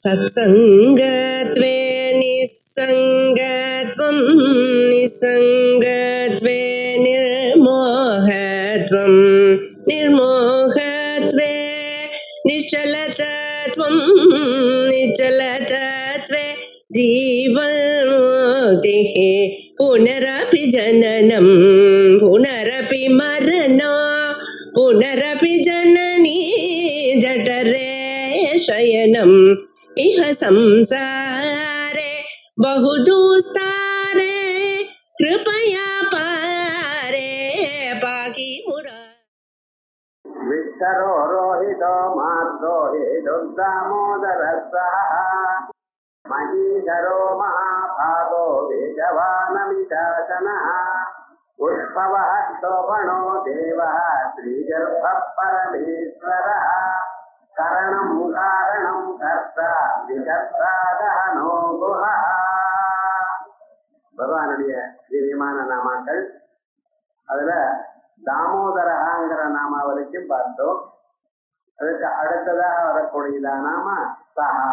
सत्सङ्गत्वे निस्सङ्गत्वं निस्सङ्गत्वे निर्मोहत्वं निर्मोहत्वे निश्चलतत्वं निश्चलतत्वे जीवन्मुक्तिः पुनरपि जननं पुनरपि मरणं पुनरपि जननी जठरे शयनम् इह संसारे बहुदुस्तारे कृपया पारे पाहि मुरा विष्ठरो रोहितो मार्दो हेदुर्दामोदरसः महीधरो महाभागो वेगवानमिशासनः उत्पवः शोभनो देवः श्रीगर्भः परमेश्वरः கரணம் காரணம் கர்த்தா விகர்த்தாதனோ குஹா. பகவானுடைய திவ்யமான நாமாக்கள். அதுல தாமோதரஹாங்கிற நாமா வரைக்கும் பார்த்தோம். அதுக்கு அடுத்ததாக வரக்கூடியதா நாம சஹா,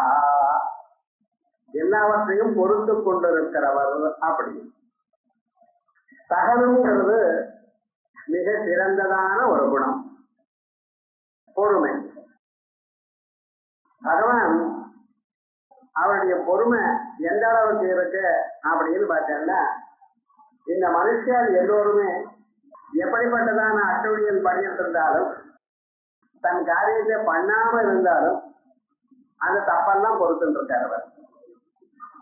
எல்லாவற்றையும் பொறுத்து கொண்டிருக்கிறவர். அப்படி சகனம்ங்கிறது மிக சிறந்ததான ஒரு குணம், பொறுமை. பகவான் அவருடைய பொறுமை எந்த அளவுக்கு இருக்கு அப்படின்னு பார்த்தோம்னா, இந்த மனுஷியால் எல்லோருமே எப்படிப்பட்டதான அட்டூழியம் பண்ணிட்டு இருந்தாலும், தன் காரியத்தை பண்ணாம இருந்தாலும் அந்த தப்பெல்லாம் பொறுத்துட்டு இருக்காரு அவர்.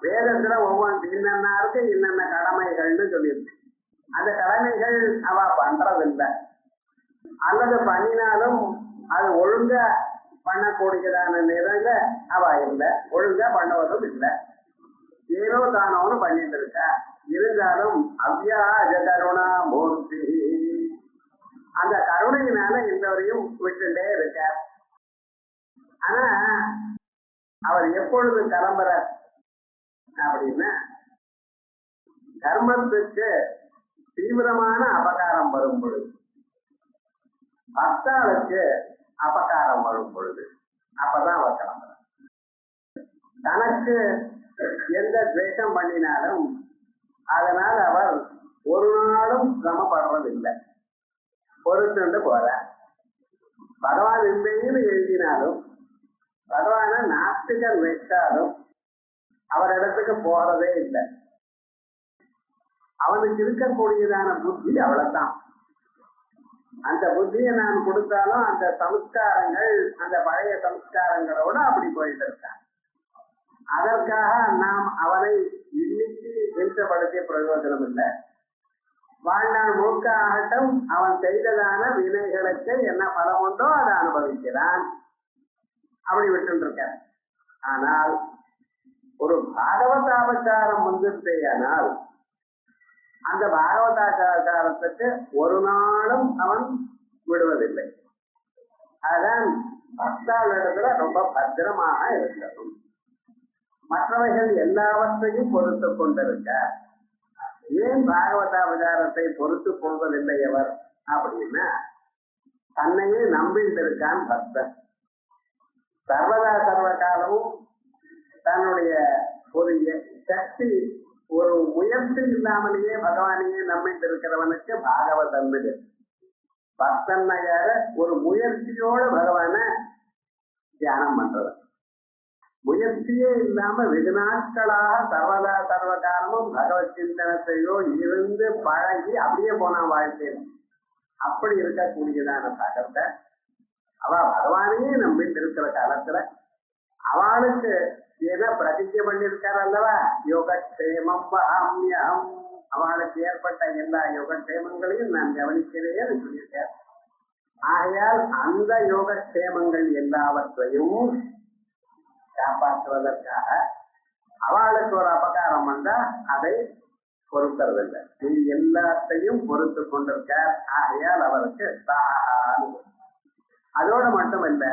வேதத்துல ஒவ்வொன்று இன்னென்னாருக்கு இன்னென்ன கடமைகள்னு சொல்லியிருக்கு. அந்த கடமைகள் அவ பண்றதில்லை, அல்லது பண்ணினாலும் அது ஒழுங்கா பண்ணக்கூடியதான நிலையில அவ இல்லை, ஒழுங்கா பண்ணுவதும் இல்லை, ஏதோ தானோன்னு பண்ணிட்டு இருக்க. இருந்தாலும் அவ்யாஜ கருணா மூர்த்தி, அந்த கருணையினால எல்லோரையும் விட்டுட்டே இருக்க. ஆனா அவர் எப்பொழுது கிளம்புற அப்படின்னா, கர்மத்துக்கு தீவிரமான அபகாரம் வரும் பொழுது, பக்தாளுக்கு அபகாரம் வரும் பொழுது, அப்பதான் அவர் கிளம்புறார். தனக்கு எந்த துவேஷம் பண்ணினாலும் அதனால் அவர் ஒரு நாளும் சிரமப்படுறதில்லை, பொறுத்துண்டு போறார். பகவான் இல்லைன்னு எழுதினாலும், பகவான நாஸ்திகர் வச்சாலும் அவர் இடத்துக்கு போறதே இல்லை. அவனுக்கு இருக்கக்கூடியதான புத்தி அவ்வளவுதான். அந்த புத்தியை நான் கொடுத்தாலும் அந்த சம்ஸ்காரங்கள், அந்த பழைய சம்ஸ்காரங்களோட அப்படி போயிட்டு இருக்கான். அதற்காக நாம் அவனை இன்னைக்கு இம்சப்படுத்திய பிரயோஜனம் இல்லை. வாழ்நாள் முழுக்க ஆகட்டும், அவன் செய்ததான வினைகளுக்கு என்ன பலம் உண்டோ அதை அனுபவிக்கிறான், அப்படி விட்டு இருக்கான். ஆனால் ஒரு பாகவதாபச்சாரம் வந்துட்டேயானால் அந்த பாகவதாச்சாரத்துக்கு ஒரு நாளும் அவன் விடுவதில்லை. அதான் பக்தாள் இடத்துல ரொம்ப பத்திரமாக இருக்கணும். மற்றவைகள் எல்லாவற்றையும் பொறுத்து கொண்டிருக்க. ஏன் பாகவதாபச்சாரத்தை பொறுத்து கொள்வதில்லை அவர் அப்படின்னா, தன்னையே நம்பிட்டு இருக்கான் பக்தன். சர்வதா சர்வ காலமும் தன்னுடைய ஒரு சக்தி, ஒரு முயற்சி இல்லாமலேயே பகவானையே நம்பிட்டு இருக்கிறவனுக்கு பாகவதன். பக்தன் யார ஒரு முயற்சியோட பகவான தியானம் பண்றது. முயற்சியே இல்லாம வெகு நாட்களாக சர்வதா சர்வ காலமும் பகவத் சிந்தனத்தையோ இருந்து பழகி அப்படியே போனான் வாழ்க்கையில். அப்படி இருக்கக்கூடியதான பகத்தை அவ பகவானையே நம்பிட்டு இருக்கிற காலத்துல அவளுக்கு ஏதோ பிரதிஜை பண்ணிருக்காரு அல்லவா, யோகக்ஷேமம் வஹாம்யஹம், அவளுக்கு ஏற்பட்ட எல்லா யோகக்ஷேமங்களையும் நான் கவனிக்கிறேன்னு சொல்லியிருக்கார். ஆகையால் அந்த யோகக்ஷேமங்கள் எல்லாவற்றையும் காப்பாற்றுவதற்காக அவளுக்கு ஒரு அபகாரம் வந்தா அதை பொறுக்கிறதில்லை. இது எல்லாத்தையும் பொறுத்து கொண்டிருக்கார். ஆகையால் அவருக்கு சஹான்னு. அதோட மட்டுமல்ல,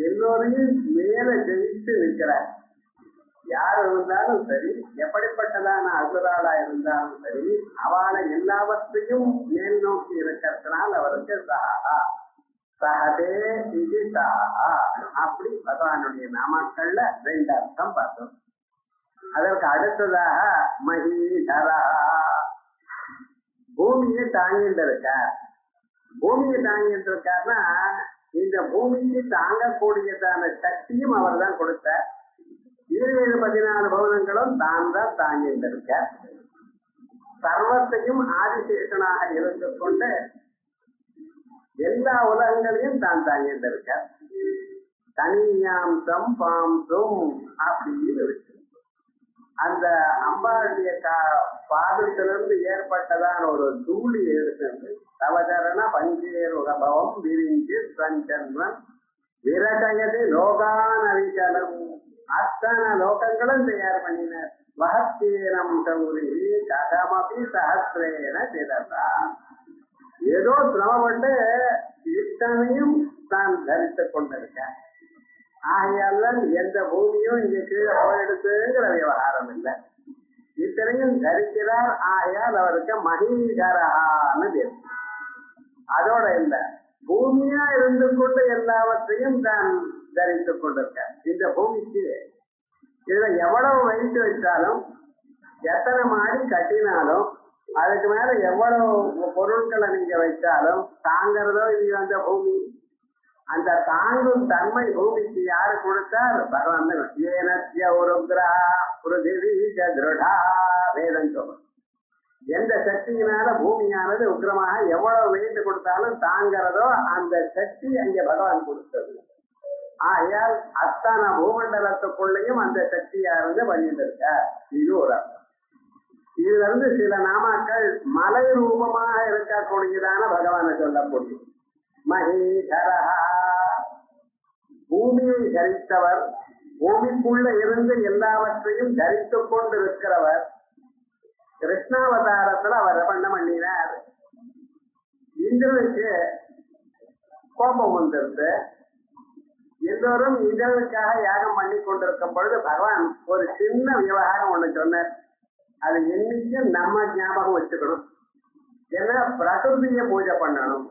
எல்லோரையும் மேல ஜெயித்து நிற்கிறார். யார் இருந்தாலும் சரி, எப்படிப்பட்டதான அசுராளா இருந்தாலும் சரி, அவளை எல்லாவற்றையும் மேல் நோக்கி இருக்கிறதுனால் அவருக்கு சஹா சகதே இது சாஹா. அப்படி பகவானுடைய நாமாக்கள்ல 2 அர்த்தம் பார்த்தோம். அதற்கு அடுத்ததாக மகீதரா, பூமியை தாங்கிட்டு இருக்கார். பூமியை தாங்கிட்டு இருக்காருன்னா இந்த பூமிக்கு தாங்கக்கூடியதான சக்தியும் அவர் தான் கொடுத்தார். 14 பௌதங்களும் தான் தான் தாங்கிட்டு இருக்கார். சர்வத்தையும் ஆதிசேஷனாக இருந்து கொண்டு எல்லா உலகங்களையும் தான் தாங்கிட்டு இருக்கார். தனியாம்சம் பாம்சம் அப்படின்னு இருக்கு. அந்த அம்பாளுடைய பாதத்திலிருந்து ஏற்பட்டதான ஒரு தூளி எடுத்து தவச்சரண பஞ்சேருகபவம் விரிஞ்சு சஞ்சன்மன் விரகயது லோகானவிச்சலம், அத்தனை லோகங்களும் தயார் பண்ணினார். மகத்தீரம் சௌரி கதமபி சஹசிரேன சிரதா, ஏதோ சிரமப்பட்டு இத்தனையும் தான் தரித்துக் கொண்டிருக்கார். ஆகையால எந்த பூமியும் இங்க கீழே போயிடுச்சுங்கிற விவகாரம் இல்லை. இத்தனையும் தரிக்கிறார். ஆகையால் அவருக்கு மகீதரஹான்னு பேர். அதோட இல்லை, பூமியா இருந்து கொண்டு எல்லாவற்றையும் தான் தரித்துக் கொண்டிருக்கார். இந்த பூமிக்கு இதுல எவ்வளவு வைத்து வச்சாலும், எத்தனை மாடி கட்டினாலும், அதுக்கு மேல எவ்வளவு பொருட்களை நீங்க வச்சாலும் தாங்கிறதோ இல்லையோ அந்த பூமி. அந்த தாங்கும் தன்மை பூமிக்கு யாரு கொடுத்தார்? பகவான். ஏனத்ய உருக்ரா பிருதிவி திருடா வேதம் சொல்லும். எந்த சக்தியினால பூமியானது உக்கிரமாக எவ்வளவு வெயிட் கொடுத்தாலும் தாங்கிறதோ அந்த சக்தி அங்கே பகவான் கொடுத்தது. ஆகையால் அத்தனை பூமண்டலத்துக்குள்ளேயும் அந்த சக்தியா இருந்து பண்ணிட்டு இருக்க. இது ஒரு அர்த்தம். இதுல இருந்து சில நாமாக்கள் மலை ரூபமாக இருக்கக்கூடியதான பகவானை சொல்லக்கூடிய மகீதரஹா, பூமியை தரித்தவர், பூமிக்குள்ள இருந்து எல்லாவற்றையும் தரித்துக் கொண்டிருக்கிறவர். கிருஷ்ணாவதாரத்துல அவர் பண்ண பண்ணினார். இந்திரனுக்கு கோபம் வந்திருந்து எல்லோரும் இந்திரனுக்காக யாகம் பண்ணி கொண்டிருக்கும் பொழுது பகவான் ஒரு சின்ன விவகாரம் ஒண்ணு சொன்னார். அது என்னைக்கும் நம்ம ஞாபகம் வச்சுக்கணும். ஏன்னா பிரகிருதிய பூஜை பண்ணணும்.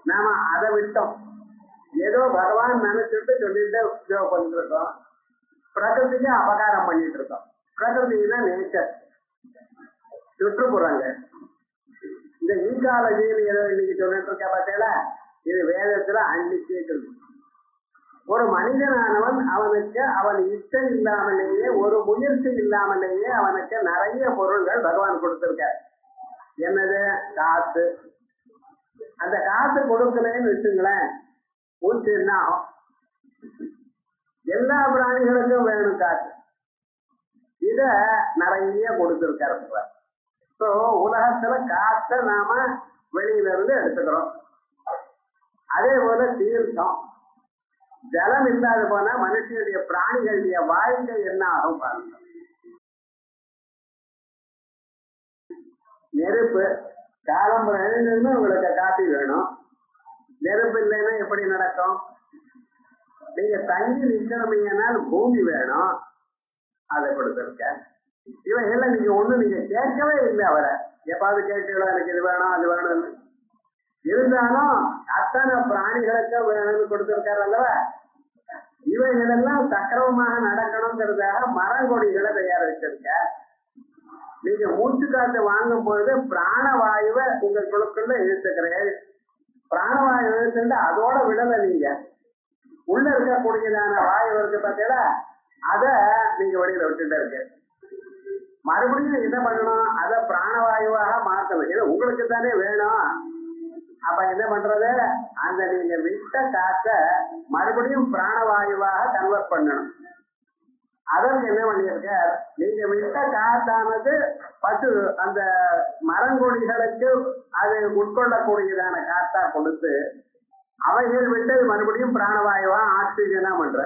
நாம அதை விட்டோம். ஏதோ பகவான் நினைச்சிட்டு சொல்லிட்டு பண்ணிருக்கோம். பிரகிருதிக்கு அபகாரம் பண்ணிட்டு இருக்கோம். பிரகிருதினா நேச்சர், சுற்றுப்புறங்கள். இந்த ஈகாலஜின்னு ஏதோ இன்னைக்கு சொல்லிட்டு இருக்க பார்த்தீங்களா, இது வேதத்துல அன்னைக்கே சொல்லு. ஒரு மனிதனானவன் அவனுக்கு அவன் இஷ்டம் இல்லாமலேயே, ஒரு முயற்சி இல்லாமலேயே அவனுக்கு நிறைய பொருள்கள் பகவான் கொடுத்திருக்கார். என்னது? காசு. அந்த காசு கொடுக்கலன்னு வச்சுங்களேன், மூச்சு என்ன ஆகும்? எல்லா பிராணிகளுக்கும் வேணும் காசு. இத நிறைய கொடுத்திருக்காரு. ஸோ உலகத்துல காசை நாம வெளியில இருந்து எடுத்துக்கிறோம். அதே போல தீர்த்தம், ஜலம் இல்லாத போனா மனுஷனுடைய பிராணிகளுடைய வாழ்க்கை என்ன ஆகும் பாருங்க. நெருப்பு, காலம்பரம் எழுந்ததுன்னு உங்களுக்கு காப்பி வேணும். நெருப்பு இல்லைன்னா எப்படி நடக்கும்? நீங்க தங்கி நிற்கணுமையானால் பூமி வேணும், அதை கொடுத்துருக்க. இவைகள்ல நீங்க ஒண்ணு நீங்க கேட்கவே இல்லை. அவரை எப்பாவது கேட்கலாம், எனக்கு இது வேணும் அது வேணும்னு. இருந்தாலும் அத்தனை பிராணிகளுக்கு வேணும்னு கொடுத்திருக்காரு அல்லவா. இவைகளெல்லாம் சக்கரமாக நடக்கணுங்கிறதாக மரங்கொடிகளை தயார் வச்சிருக்க. நீங்க மூச்சு காற்று வாங்கும் பொழுது பிராணவாயுவை உங்கள் குழுக்குள்ள இழுத்துக்கிறேன். பிராணவாயு இழுத்துட்டு அதோட விடலை. நீங்க உள்ள இருக்கக்கூடியதான வாயு இருக்கு பார்த்தீங்களா, அத நீங்க வெளியில விட்டுட்டு இருக்கு. மறுபடியும் என்ன பண்ணணும்? அதை பிராணவாயுவாக மாற்றணும். ஏன்னா உங்களுக்கு தானே வேணும். அப்ப என்ன பண்றது? அந்த நீங்க விட்ட காற்ற மறுபடியும் பிராணவாயுவாக கன்வெர்ட் பண்ணணும். அதற்கு என்ன பண்ணியிருக்க? நீங்க விட்ட காத்தானது பசு அந்த மரங்கொடிகளுக்கு அது உட்கொள்ளக்கூடியதான காத்தா கொடுத்து அவைகள் விட்டு மறுபடியும் பிராணவாயுவா ஆக்சிஜனா பண்ற.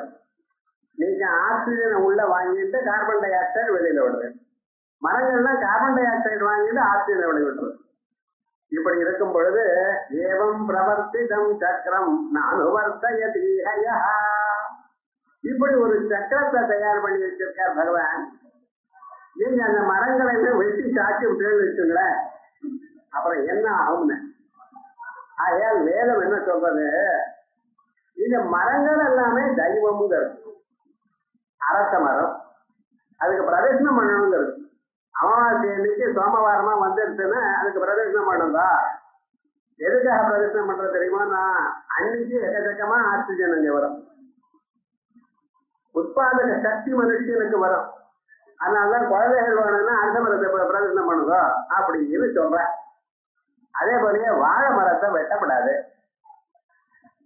நீங்க ஆக்சிஜனை உள்ள வாங்கிட்டு கார்பன் டை ஆக்சைடு வெளியில விடுறது. மரங்கள்லாம் கார்பன் டை ஆக்சைடு வாங்கிட்டு ஆக்சிஜனை வெளியே விடுறது. இப்படி இருக்கும் பொழுது ஏவம் பிரவர்த்திதம் சக்கரம் நானுவர்த்தயதீஹய, இப்படி ஒரு சக்கரத்தை தயார் பண்ணி வச்சிருக்கார் பகவான். நீங்க அந்த மரங்களை வெட்டி சாட்சி விட்டு வச்சுங்களேன், அப்புறம் என்ன ஆகும்னு ஆகையால் வேதம் என்ன சொல்றது, இந்த மரங்கள் எல்லாமே தெய்வம்ங்கிறது. அரச மரம் அதுக்கு பிரதட்சணம் பண்ணணுங்கிறது. அமாவாசை அன்னைக்கு சோமவாரமா வந்துருச்சுன்னா அதுக்கு பிரதட்சணம் பண்ணுதா. எதுக்காக பிரதட்சணம் பண்றது தெரியுமா? நான் அன்னைக்கு எக்கச்சக்கமா ஆக்சிஜன் அங்க வரும், உற்பாதக சக்தி மனுஷனுக்கு வரும். அதனாலதான் குழந்தைகள் வேணும்னா அரச மரத்தை பிரதட்சணம் பண்ணுதோ அப்படின்னு சொல்றேன். அதே போலயே வாழை மரத்தை வெட்டப்படாது,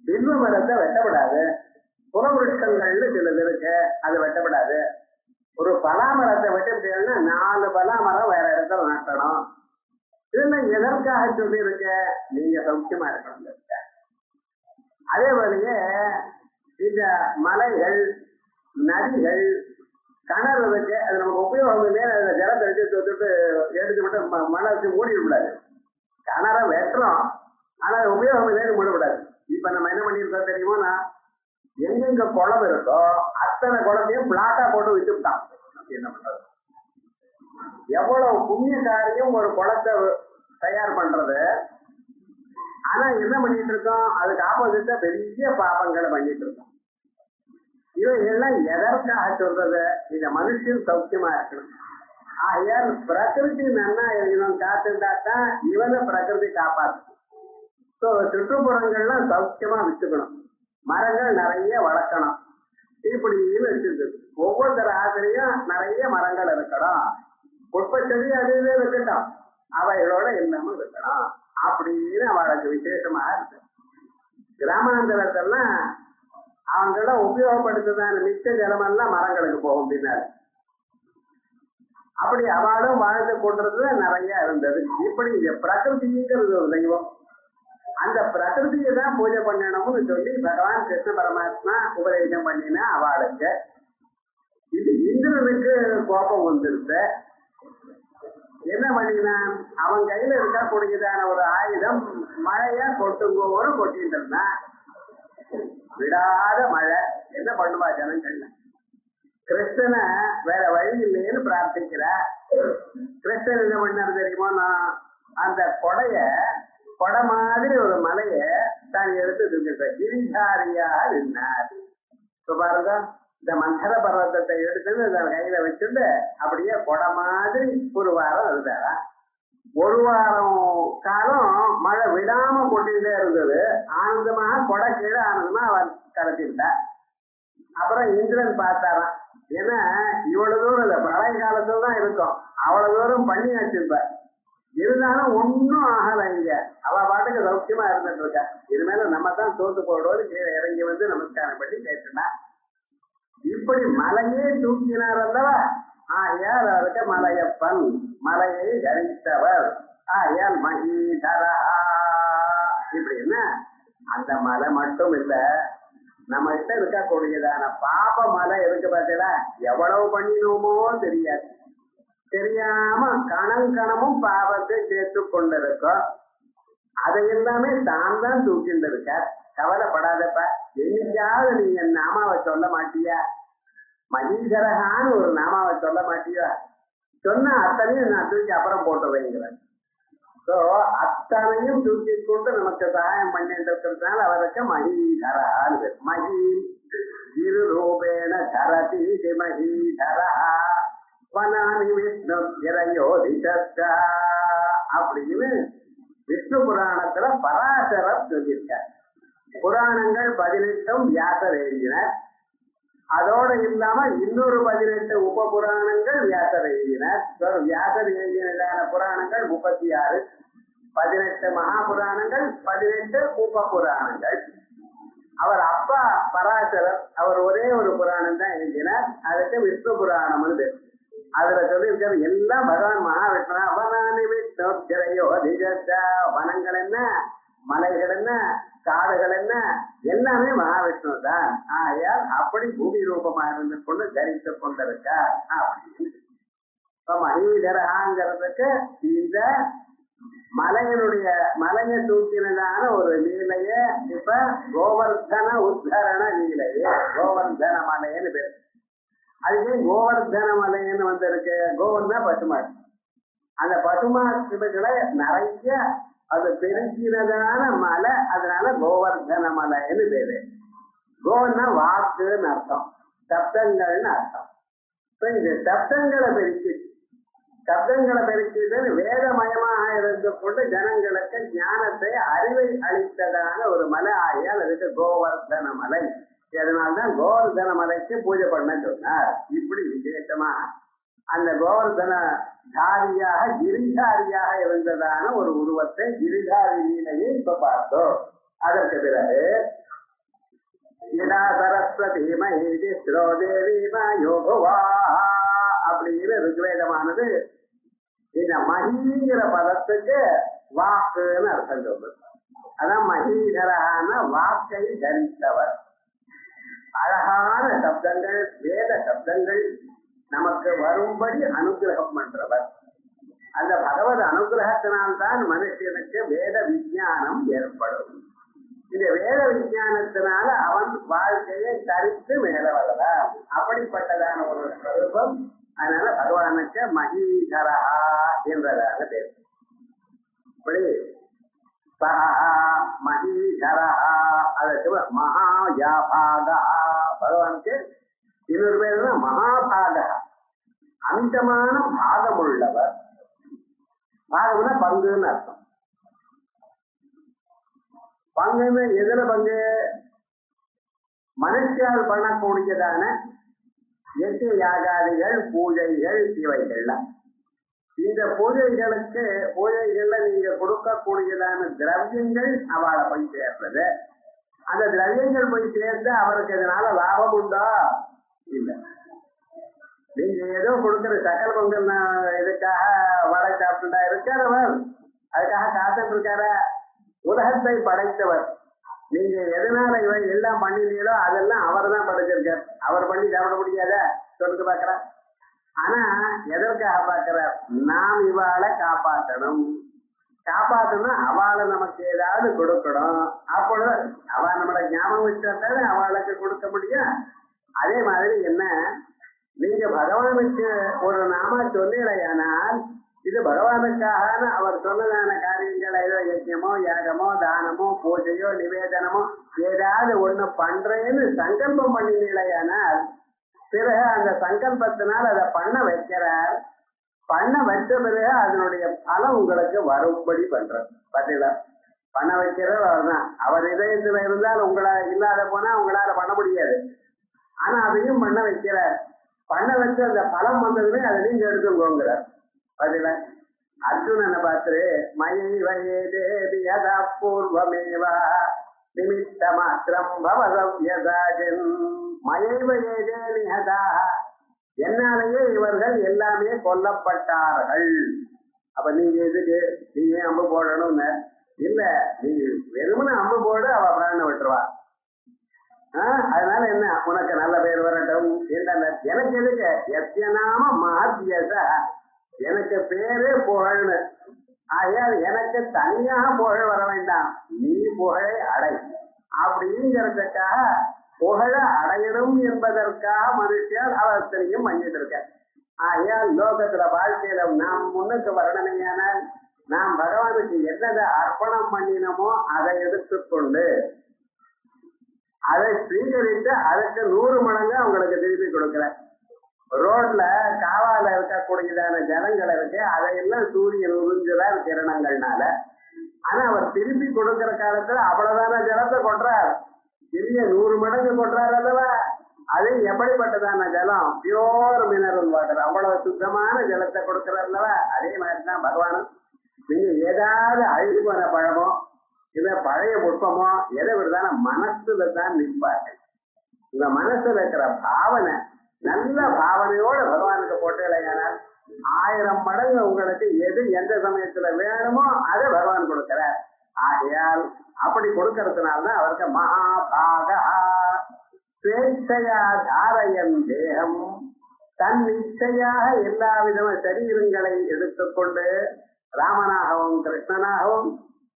வில்வ மரத்தை வெட்டப்படாது, புறவிருஷங்கள்னு சிலது இருக்கு அது வெட்டப்படாது. ஒரு பலாமரத்தை வெட்டப்பட்டா 4 பலாமரம் வேற இடத்துல நட்டணும். இதெல்லாம் எதற்காக சொல்லி இருக்க? நீங்க சௌக்கியமா இருக்கணும். அதே போலயே இந்த மலைகள் நதிகள் கிணறு இருக்கு, அது நமக்கு உபயோகம் இல்லையே, அந்த ஜலத்தை எடுத்து விட்டு மழை வச்சு மூடிவிடாது. கிணற வெட்டுறோம் ஆனா உபயோகம் இல்லைன்னு மூடக்கூடாது. இப்ப நம்ம என்ன பண்ணிருக்கோம் தெரியுமோனா, எங்கெங்க குளம் இருக்கோ அத்தனை குளத்தையும் பிளாட்டா போட்டு விட்டுவிட்டான். என்ன பண்றது? எவ்வளவு புண்ணிய காரியம் ஒரு குளத்தை தயார் பண்றது. ஆனா என்ன பண்ணிட்டு இருக்கோம், அதுக்கு ஆப்போசிட்டா பெரிய பாபங்களை பண்ணிட்டு இருக்கோம். இவையெல்லாம் எதற்காக சொல்றது? இந்த மனுஷன் சௌக்கியமா இருக்கணும். ஆகையால் பிரகிருதி நன்னா இவன் காத்துட்டாத்தான் இவனை பிரகிருதி காப்பாத்து. சுற்றுப்புறங்கள்லாம் சௌக்கியமா வச்சுக்கணும், மரங்கள் நிறைய வளர்க்கணும். இப்படின்னு வச்சிருக்கு. ஒவ்வொருத்தர் ஆசிரியும் நிறைய மரங்கள் இருக்கணும், புஷ்பச்செடி அதுவே வச்சுட்டோம், அவைகளோட எல்லாமே இருக்கணும் அப்படின்னு அவளுக்கு விசேஷமா இருக்கு. கிராமாந்தரத்தெல்லாம் அவங்கள உபயோகப்படுத்துதான மிச்ச ஜலமெல்லாம் மரங்களுக்கு போகும் பின்னாடி. அப்படி அவளும் வாழ்ந்து கொண்டது நிறைய இருந்தது. இப்படி இந்த பிரகிருதிங்கிறது ஒரு தெய்வம், அந்த பிரகிருதியை தான் பூஜை பண்ணணும்னு சொல்லி பகவான் கிருஷ்ண பரமாத்மா உபதேசம் பண்ணினா அவளுக்கு. இது இந்திரனுக்கு கோபம் வந்துருச்சு. என்ன பண்ணினான், அவன் கையில இருக்கக்கூடியதான ஒரு ஆயுதம் மழையா கொட்டுங்கோன்னு கொட்டிட்டு இருந்தான். விடாத மழை. என்ன பண்ணுவா ஜனங்கள்ல? கிருஷ்ணனை வேற வழி இல்லைன்னு பிரார்த்திக்கிற. கிருஷ்ணன் என்ன பண்ணாரு தெரியுமோ, நான் அந்த கொடை மாதிரி ஒரு மலைய தான் எடுத்து தூக்கிட்டேன், கிரிதாரியா நின்னார். இப்ப பாருங்க, இந்த மந்தர பர்வத்தத்தை எடுத்துன்னு கையில வச்சுட்டு அப்படியே கொடை மாதிரி ஒரு வாரம் இருந்தாரா. ஒரு வாரம் காலம் மழை விடாம கொட்டிக்கிட்டே இருந்தது. ஆனந்தமாக கொடை கீழே ஆனந்தமா அவன் கரைச்சிட்டா. அப்புறம் இந்திரன் பார்த்தாராம், ஏன்னா இவ்வளவு தூரம் இல்லை, பழைய காலத்துல தான் இருக்கும், அவ்வளவு தூரம் பண்ணி வச்சிருப்ப, இருந்தாலும் ஒன்னும் ஆகல. இங்க அவ பாட்டுக்கு சௌக்கியமா இருந்துட்டு இருக்கா. இது மேல நம்ம தான் தோத்து போடுவது. கீழே இறங்கி வந்து நமஸ்காரம் பண்ணி கேட்டுனா, இப்படி மலையே தூக்கினார் அல்லவா. ஆயால் அவருக்கு மலையப்பன், மலையை தரித்தவர், ஆயால் மகீதரா. இப்படி என்ன, அந்த மலை மட்டும் இல்ல, நம்ம கிட்ட இருக்கக்கூடியதான பாப மலை இருக்கு பார்த்தீங்களா, எவ்வளவு பண்ணினோமோ தெரியாது, தெரியாம கணமும் பாவத்தை சேர்த்து கொண்டிருக்கோம். அதை எல்லாமே தான் தான் தூக்கிட்டு இருக்க. கவலைப்படாதப்ப, என்னைக்காவது நீங்க நாமாவை சொல்ல மாட்டியா? மகீதரகான்னு ஒரு நாமாவை சொல்ல மாட்டியா? சொன்னா அத்தனையும் நான் தூக்கி அப்புறம் போட்டு வைங்கிறேன். சோ அத்தனையும் தூக்கி கொண்டு நமக்கு சகாயம் பண்ணிட்டு இருக்கிறதுனால அவருக்கு மகீதரான்னு. மகி இரு ரூபேண தரதி மகீதரா வனானி விஷ்ணு இறையோதிஷா அப்படின்னு விஷ்ணு புராணத்துல பராசரர் சொல்லியிருக்கார். புராணங்கள் 18 வியாசர் எழுதினார். அதோட இல்லாம இன்னொரு 18 உப புராணங்கள் வியாசர் எழுதினார். வியாசர் எழுதினதான புராணங்கள் 36, 18 மகா புராணங்கள், 18 உப புராணங்கள். அவர் அப்பா பராசரர், அவர் ஒரே ஒரு புராணம் தான் எழுதினார், அதுக்கு விஷ்ணு புராணம்னு பேர். அதுல சொல்லியிருக்கிறது எல்லாம் பகவான் மகாவிஷ்ணு. அவனானி விஷ்ணு திரையோ திஜா. வனங்கள் என்ன, மலைகள் என்ன, காடுகள் என்ன, எல்லாமே மகாவிஷ்ணு தான். ஆயால் அப்படி பூமி ரூபமா இருந்து கொண்டு தரித்து கொண்டிருக்கார் அப்படின்னு. இப்ப மகீதரகாங்கிறதுக்கு இந்த மலையை தூக்கினதான ஒரு லீலைய இப்ப கோவர்தன உத்தரண லீலைய கோவர்தன மலைன்னு பேரு. அதுக்கே கோவர்தன மலைன்னு வந்து இருக்கு. கோவர்தன பசுமாடு. அந்த பசுமாட்டுகளை நிறைய அது பெருக்கினதான மலை, அதனால கோவர்தன மலைன்னு பேரு. கோன்னா வாக்குன்னு அர்த்தம், சப்தங்கள்னு அர்த்தம். இந்த சப்தங்களை பெருக்கிட்டு வேதமயமாக இருந்து கொண்டு ஜனங்களுக்கு ஞானத்தை, அறிவை அளித்ததான ஒரு மலை ஆகியால் அதுக்கு கோவர்தன மலை. அதனால்தான் கோவர்தன மலைக்கு பூஜை பண்ண சொன்னார். இப்படி விசேஷமா அந்த கோவர்தன தாரியாக கிரிதாரியாக இருந்ததான ஒரு உருவத்தை, கிரிதாரி லீலையை இப்ப பார்த்தோம். அதற்கு பிறகு சரஸ்வதி மகிதி ஸ்ரோதேவி யோகுவா அப்படிங்கிற ருக்வேதமானது இந்த மகிங்கிற பதத்துக்கு வாக்குன்னு அர்த்தம் சொல்றது. அதான் மகீதரான வாக்கை தரித்தவர். அழகான சப்தங்கள், வேத சப்தங்கள் நமக்கு வரும்படி அனுகிரகம் பண்றவர். அந்த பகவத் அனுகிரகத்தினால்தான் மனுஷனுக்கு வேத விஞ்ஞானம் ஏற்படும். இந்த வேத விஞ்ஞானத்தினால அவன் வாழ்க்கையை தரித்து மேல வரலாம். அப்படிப்பட்டதான ஒரு ஸ்வரூபம். அதனால பகவானுக்கு மகீதரா என்றதாக பேர். இப்படி மகீதரா, அதற்கு மகாயாபாகா. பகவானுக்கு இன்னொரு பேர் மகாபாகா, அமிதமான பாகம் உள்ளவர். பாகம்னா பங்குன்னு அர்த்தம். பங்குன்னு எதுல பங்கு? மனுஷால் பண்ணக்கூடியதான எட்டு யாகாதிகள், பூஜைகள், இவைகள்லாம். இந்த பூஜைகள்ல நீங்க கொடுக்கக்கூடியதான திரவியங்கள் அவளை போய் சேர்றது. அந்த திரவியங்கள் போய் சேர்ந்து அவருக்கு இதனால லாபம் உண்டா? இல்லை. நீங்க ஏதோ கொடுக்கிற சக்கர பொங்கல் இதுக்காக வடை சாப்பிட்டுட்டா இருக்காரவர், அதுக்காக காத்துட்டு இருக்கார. உலகத்தை படைத்தவர். நீங்க எதனால இவை எல்லாம் பண்ணினீங்களோ அதெல்லாம் அவர் தான் படைச்சிருக்கார். அவர் பண்ணி சாப்பிட முடியாத சொல்லிட்டு பாக்குற. ஆனா எதற்காக பாக்குறார்? நாம் இவாளை காப்பாற்றணும். அவளை நமக்கு ஏதாவது கொடுக்கணும். அப்பொழுது அவ நம்மளை ஞாபகம் வச்சாலே அவளுக்கு கொடுக்க முடியும். அதே மாதிரி என்ன, நீங்க பகவானுக்கு ஒரு நாம சொன்னீடையானால் இது பகவானுக்காக அவர் சொன்னதான காரியங்கள், ஏதோ யஜ்யமோ, யாகமோ, தானமோ, பூஜையோ, நிவேதனமோ ஏதாவது ஒண்ணு பண்றேன்னு சங்கல்பம் பண்ணினீடையானால் பிறகு அந்த சங்கல்பத்தினால் அதை பண்ண வைக்கிறார். பண்ண வச்ச பிறகு அதனுடைய பலம் உங்களுக்கு வரும்படி பண்றார். பார்த்தீங்களா? பண்ண வைக்கிறது அவர் தான். அவர் இதயத்துல இருந்தால் உங்களால் இல்லாத போனா உங்களால பண்ண முடியாது. ஆனா அதையும் பண்ண வைக்கிறார். பண்ண வச்சு அந்த பலம் வந்ததுமே அதை நீங்க எடுத்துக்கோங்கிறார். பார்த்தீங்களா? அர்ஜுனனை பார்த்து மயை வயே தேவி யதா பூர்வமேவா நிமித்த மாத்திரம் பவதவ்யதாஜன் மயை வயே தேவி யதா, என்னாலேயே இவர்கள் எல்லாமே கொல்லப்பட்டார்கள். அப்ப நீங்க எதுக்கு நீ ஏன் அம்பு போடணும்னு? இல்ல, நீ வெறுமனே அம்பு போடு, அவ பிராண விட்டுருவா. அதனால என்ன, உனக்கு நல்ல பேர் வரட்டும் என்றார். எனக்கு எதுக்கு? எத்தியநாம மஹத்யச, எனக்கு பேரு புகழ்னு. ஆகையால் எனக்கு தனியாக புகழ் வர வேண்டாம், நீ புகழை அடை அப்படிங்கிறதுக்காக, புகழ அடையணும் என்பதற்காக மனுஷன் அவசரையும் பண்ணிட்டு இருக்க. ஆகையால் லோகத்துல வாழ்க்கையில நாம் முன்னுக்கு வரணுமையானால் நாம் பகவானுக்கு என்னதை அர்ப்பணம் பண்ணினோமோ அதை எடுத்துக்கொண்டு அதை ஸ்வீகரித்து அதுக்கு 100 மடங்கு அவங்களுக்கு திருப்பி கொடுக்குற. ரோட்ல காவால இருக்கக்கூடியதான ஜனங்கள் இருக்கு, அதையெல்லாம் சூரியன் உறிஞ்சுறார் கிரணங்கள்னால. ஆனா அவர் திருப்பி கொடுக்கிற காலத்துல அவ்வளவுதான ஜலத்தை கொட்டுறார், இல்லையா 100 மடங்கு கொட்டுறார் அல்லவா? அது எப்படிப்பட்டதான ஜலம்? பியோர் மினரல் வாட்டர், அவ்வளவு சுத்தமான ஜலத்தை கொடுக்கிறார் அல்லவா? அதே மாதிரிதான் பகவானும். நீங்க ஏதாவது அழுகி போன பழமோ இல்ல பழைய புஷ்பமோ எதை விடுதான மனசுல தான் நிற்பார்கள். உங்க மனசுல இருக்கிற பாவனை நல்ல பாவனையோட பகவானுக்கு போட்டேனால் 1000 மடங்கு உங்களுக்கு எது எந்த சமயத்துல வேணுமோ அதை பகவான் கொடுக்கிறார். ஆகையால் அப்படி கொடுக்கறதுனால்தான் அவருக்கு மகாபாகா ஸ்வேச்சையா தாரயன் தேகம், தன் இச்சையாக எல்லா விதமான சரீரங்களை எடுத்துக்கொண்டு ராமனாகவும் கிருஷ்ணனாகவும்